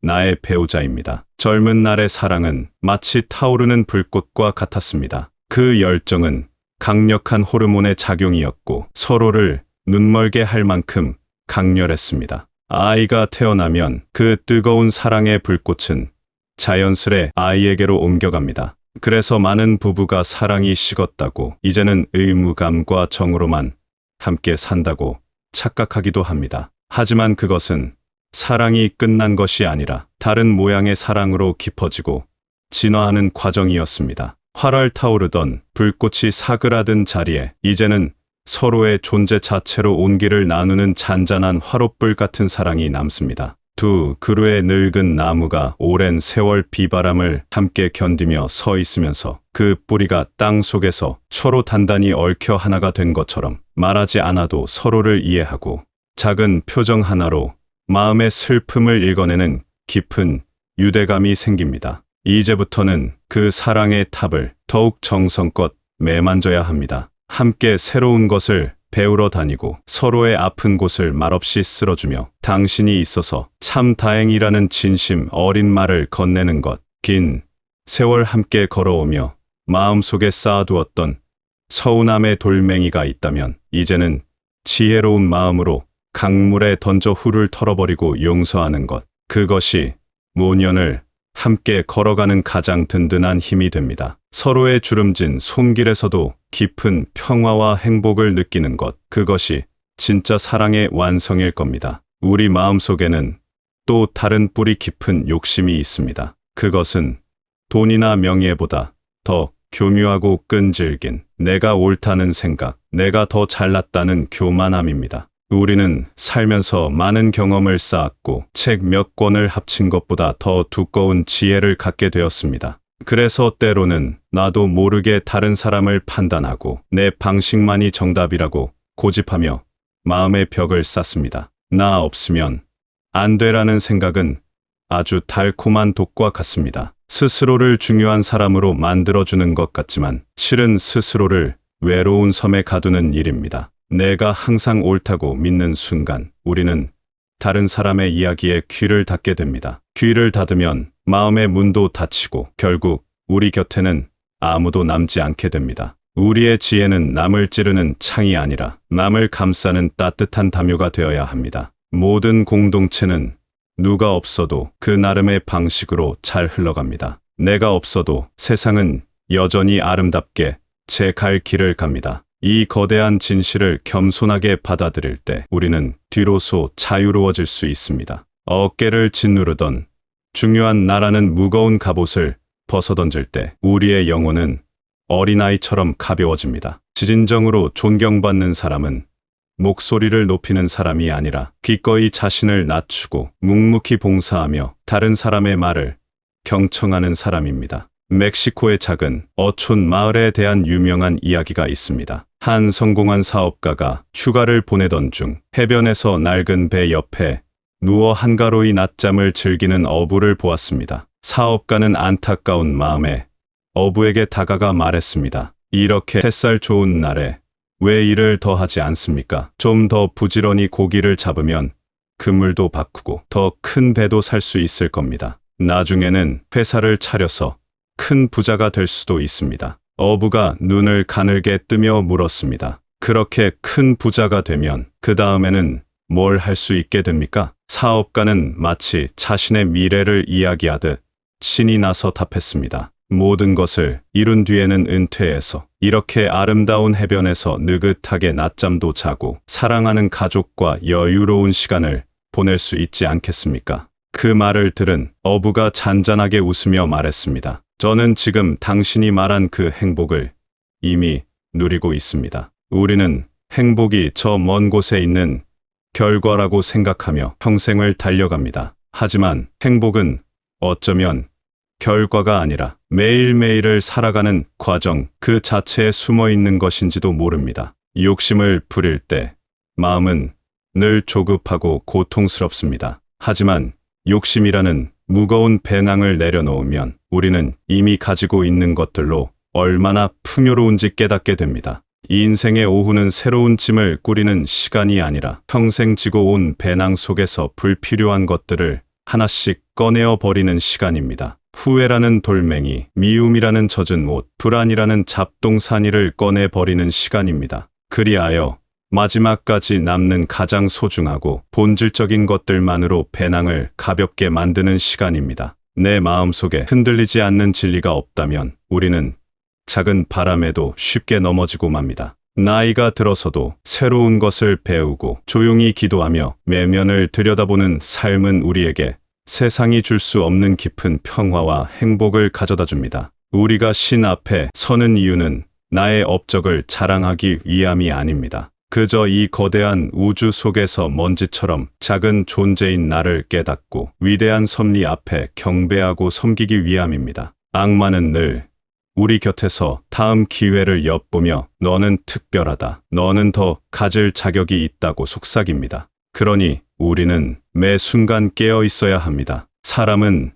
나의 배우자입니다. 젊은 날의 사랑은 마치 타오르는 불꽃과 같았습니다. 그 열정은 강력한 호르몬의 작용이었고 서로를 눈멀게 할 만큼 강렬했습니다. 아이가 태어나면 그 뜨거운 사랑의 불꽃은 자연스레 아이에게로 옮겨갑니다. 그래서 많은 부부가 사랑이 식었다고 이제는 의무감과 정으로만 함께 산다고 착각하기도 합니다. 하지만 그것은 사랑이 끝난 것이 아니라 다른 모양의 사랑으로 깊어지고 진화하는 과정이었습니다. 활활 타오르던 불꽃이 사그라든 자리에 이제는 서로의 존재 자체로 온기를 나누는 잔잔한 화롯불 같은 사랑이 남습니다. 두 그루의 늙은 나무가 오랜 세월 비바람을 함께 견디며 서 있으면서 그 뿌리가 땅 속에서 서로 단단히 얽혀 하나가 된 것처럼 말하지 않아도 서로를 이해하고 작은 표정 하나로 마음의 슬픔을 읽어내는 깊은 유대감이 생깁니다. 이제부터는 그 사랑의 탑을 더욱 정성껏 매만져야 합니다. 함께 새로운 것을 배우러 다니고 서로의 아픈 곳을 말없이 쓸어주며 당신이 있어서 참 다행이라는 진심 어린 말을 건네는 것. 긴 세월 함께 걸어오며 마음속에 쌓아두었던 서운함의 돌멩이가 있다면 이제는 지혜로운 마음으로 강물에 던져 훌을 털어버리고 용서하는 것. 그것이 모년을 함께 걸어가는 가장 든든한 힘이 됩니다. 서로의 주름진 손길에서도 깊은 평화와 행복을 느끼는 것. 그것이 진짜 사랑의 완성일 겁니다. 우리 마음속에는 또 다른 뿌리 깊은 욕심이 있습니다. 그것은 돈이나 명예보다 더 교묘하고 끈질긴 내가 옳다는 생각, 내가 더 잘났다는 교만함입니다. 우리는 살면서 많은 경험을 쌓았고 책 몇 권을 합친 것보다 더 두꺼운 지혜를 갖게 되었습니다. 그래서 때로는 나도 모르게 다른 사람을 판단하고 내 방식만이 정답이라고 고집하며 마음의 벽을 쌓습니다. 나 없으면 안 되라는 생각은 아주 달콤한 독과 같습니다. 스스로를 중요한 사람으로 만들어주는 것 같지만 실은 스스로를 외로운 섬에 가두는 일입니다. 내가 항상 옳다고 믿는 순간 우리는 다른 사람의 이야기에 귀를 닫게 됩니다. 귀를 닫으면 마음의 문도 닫히고 결국 우리 곁에는 아무도 남지 않게 됩니다. 우리의 지혜는 남을 찌르는 창이 아니라 남을 감싸는 따뜻한 담요가 되어야 합니다. 모든 공동체는 누가 없어도 그 나름의 방식으로 잘 흘러갑니다. 내가 없어도 세상은 여전히 아름답게 제 갈 길을 갑니다. 이 거대한 진실을 겸손하게 받아들일 때 우리는 뒤로소 자유로워질 수 있습니다. 어깨를 짓누르던 중요한 나라는 무거운 갑옷을 벗어던질 때 우리의 영혼은 어린아이처럼 가벼워집니다. 진정으로 존경받는 사람은 목소리를 높이는 사람이 아니라 기꺼이 자신을 낮추고 묵묵히 봉사하며 다른 사람의 말을 경청하는 사람입니다. 멕시코의 작은 어촌 마을에 대한 유명한 이야기가 있습니다. 한 성공한 사업가가 휴가를 보내던 중 해변에서 낡은 배 옆에 누워 한가로이 낮잠을 즐기는 어부를 보았습니다. 사업가는 안타까운 마음에 어부에게 다가가 말했습니다. 이렇게 햇살 좋은 날에 왜 일을 더 하지 않습니까? 좀 더 부지런히 고기를 잡으면 그물도 바꾸고 더 큰 배도 살 수 있을 겁니다. 나중에는 회사를 차려서 큰 부자가 될 수도 있습니다. 어부가 눈을 가늘게 뜨며 물었습니다. 그렇게 큰 부자가 되면 그 다음에는 뭘 할 수 있게 됩니까? 사업가는 마치 자신의 미래를 이야기하듯 신이 나서 답했습니다. 모든 것을 이룬 뒤에는 은퇴해서 이렇게 아름다운 해변에서 느긋하게 낮잠도 자고 사랑하는 가족과 여유로운 시간을 보낼 수 있지 않겠습니까? 그 말을 들은 어부가 잔잔하게 웃으며 말했습니다. 저는 지금 당신이 말한 그 행복을 이미 누리고 있습니다. 우리는 행복이 저 먼 곳에 있는 결과라고 생각하며 평생을 달려갑니다. 하지만 행복은 어쩌면 결과가 아니라 매일매일을 살아가는 과정 그 자체에 숨어 있는 것인지도 모릅니다. 욕심을 부릴 때 마음은 늘 조급하고 고통스럽습니다. 하지만 욕심이라는 무거운 배낭을 내려놓으면 우리는 이미 가지고 있는 것들로 얼마나 풍요로운지 깨닫게 됩니다. 이 인생의 오후는 새로운 짐을 꾸리는 시간이 아니라 평생 지고 온 배낭 속에서 불필요한 것들을 하나씩 꺼내어 버리는 시간입니다. 후회라는 돌멩이, 미움이라는 젖은 옷, 불안이라는 잡동사니를 꺼내 버리는 시간입니다. 그리하여 마지막까지 남는 가장 소중하고 본질적인 것들만으로 배낭을 가볍게 만드는 시간입니다. 내 마음속에 흔들리지 않는 진리가 없다면 우리는 작은 바람에도 쉽게 넘어지고 맙니다. 나이가 들어서도 새로운 것을 배우고 조용히 기도하며 내면을 들여다보는 삶은 우리에게 세상이 줄 수 없는 깊은 평화와 행복을 가져다 줍니다. 우리가 신 앞에 서는 이유는 나의 업적을 자랑하기 위함이 아닙니다. 그저 이 거대한 우주 속에서 먼지처럼 작은 존재인 나를 깨닫고 위대한 섭리 앞에 경배하고 섬기기 위함입니다. 악마는 늘 우리 곁에서 다음 기회를 엿보며 너는 특별하다, 너는 더 가질 자격이 있다고 속삭입니다. 그러니 우리는 매 순간 깨어 있어야 합니다. 사람은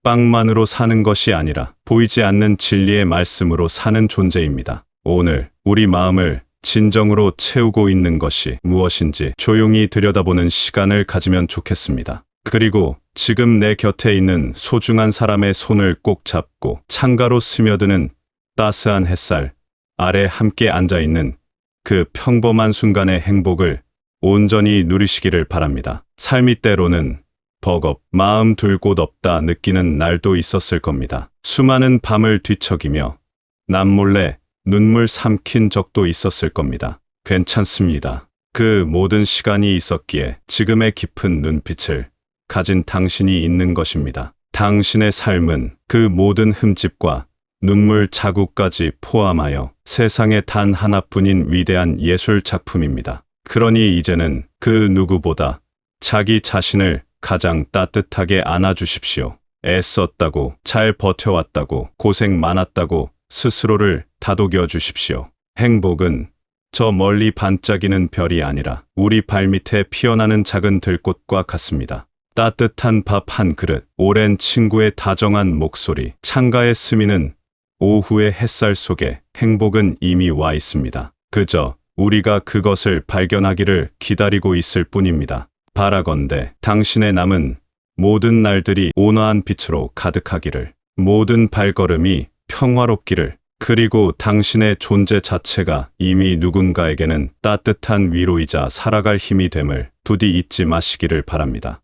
빵만으로 사는 것이 아니라 보이지 않는 진리의 말씀으로 사는 존재입니다. 오늘 우리 마음을 진정으로 채우고 있는 것이 무엇인지 조용히 들여다보는 시간을 가지면 좋겠습니다. 그리고 지금 내 곁에 있는 소중한 사람의 손을 꼭 잡고 창가로 스며드는 따스한 햇살 아래 함께 앉아있는 그 평범한 순간의 행복을 온전히 누리시기를 바랍니다. 삶이 때로는 버겁, 마음 둘 곳 없다 느끼는 날도 있었을 겁니다. 수많은 밤을 뒤척이며 남몰래 눈물 삼킨 적도 있었을 겁니다. 괜찮습니다. 그 모든 시간이 있었기에 지금의 깊은 눈빛을 가진 당신이 있는 것입니다. 당신의 삶은 그 모든 흠집과 눈물 자국까지 포함하여 세상에 단 하나뿐인 위대한 예술 작품입니다. 그러니 이제는 그 누구보다 자기 자신을 가장 따뜻하게 안아주십시오. 애썼다고, 잘 버텨왔다고, 고생 많았다고 스스로를 다독여 주십시오. 행복은 저 멀리 반짝이는 별이 아니라 우리 발밑에 피어나는 작은 들꽃과 같습니다. 따뜻한 밥 한 그릇, 오랜 친구의 다정한 목소리, 창가에 스미는 오후의 햇살 속에 행복은 이미 와 있습니다. 그저 우리가 그것을 발견하기를 기다리고 있을 뿐입니다. 바라건대 당신의 남은 모든 날들이 온화한 빛으로 가득하기를, 모든 발걸음이 평화롭기를, 그리고 당신의 존재 자체가 이미 누군가에게는 따뜻한 위로이자 살아갈 힘이 됨을 부디 잊지 마시기를 바랍니다.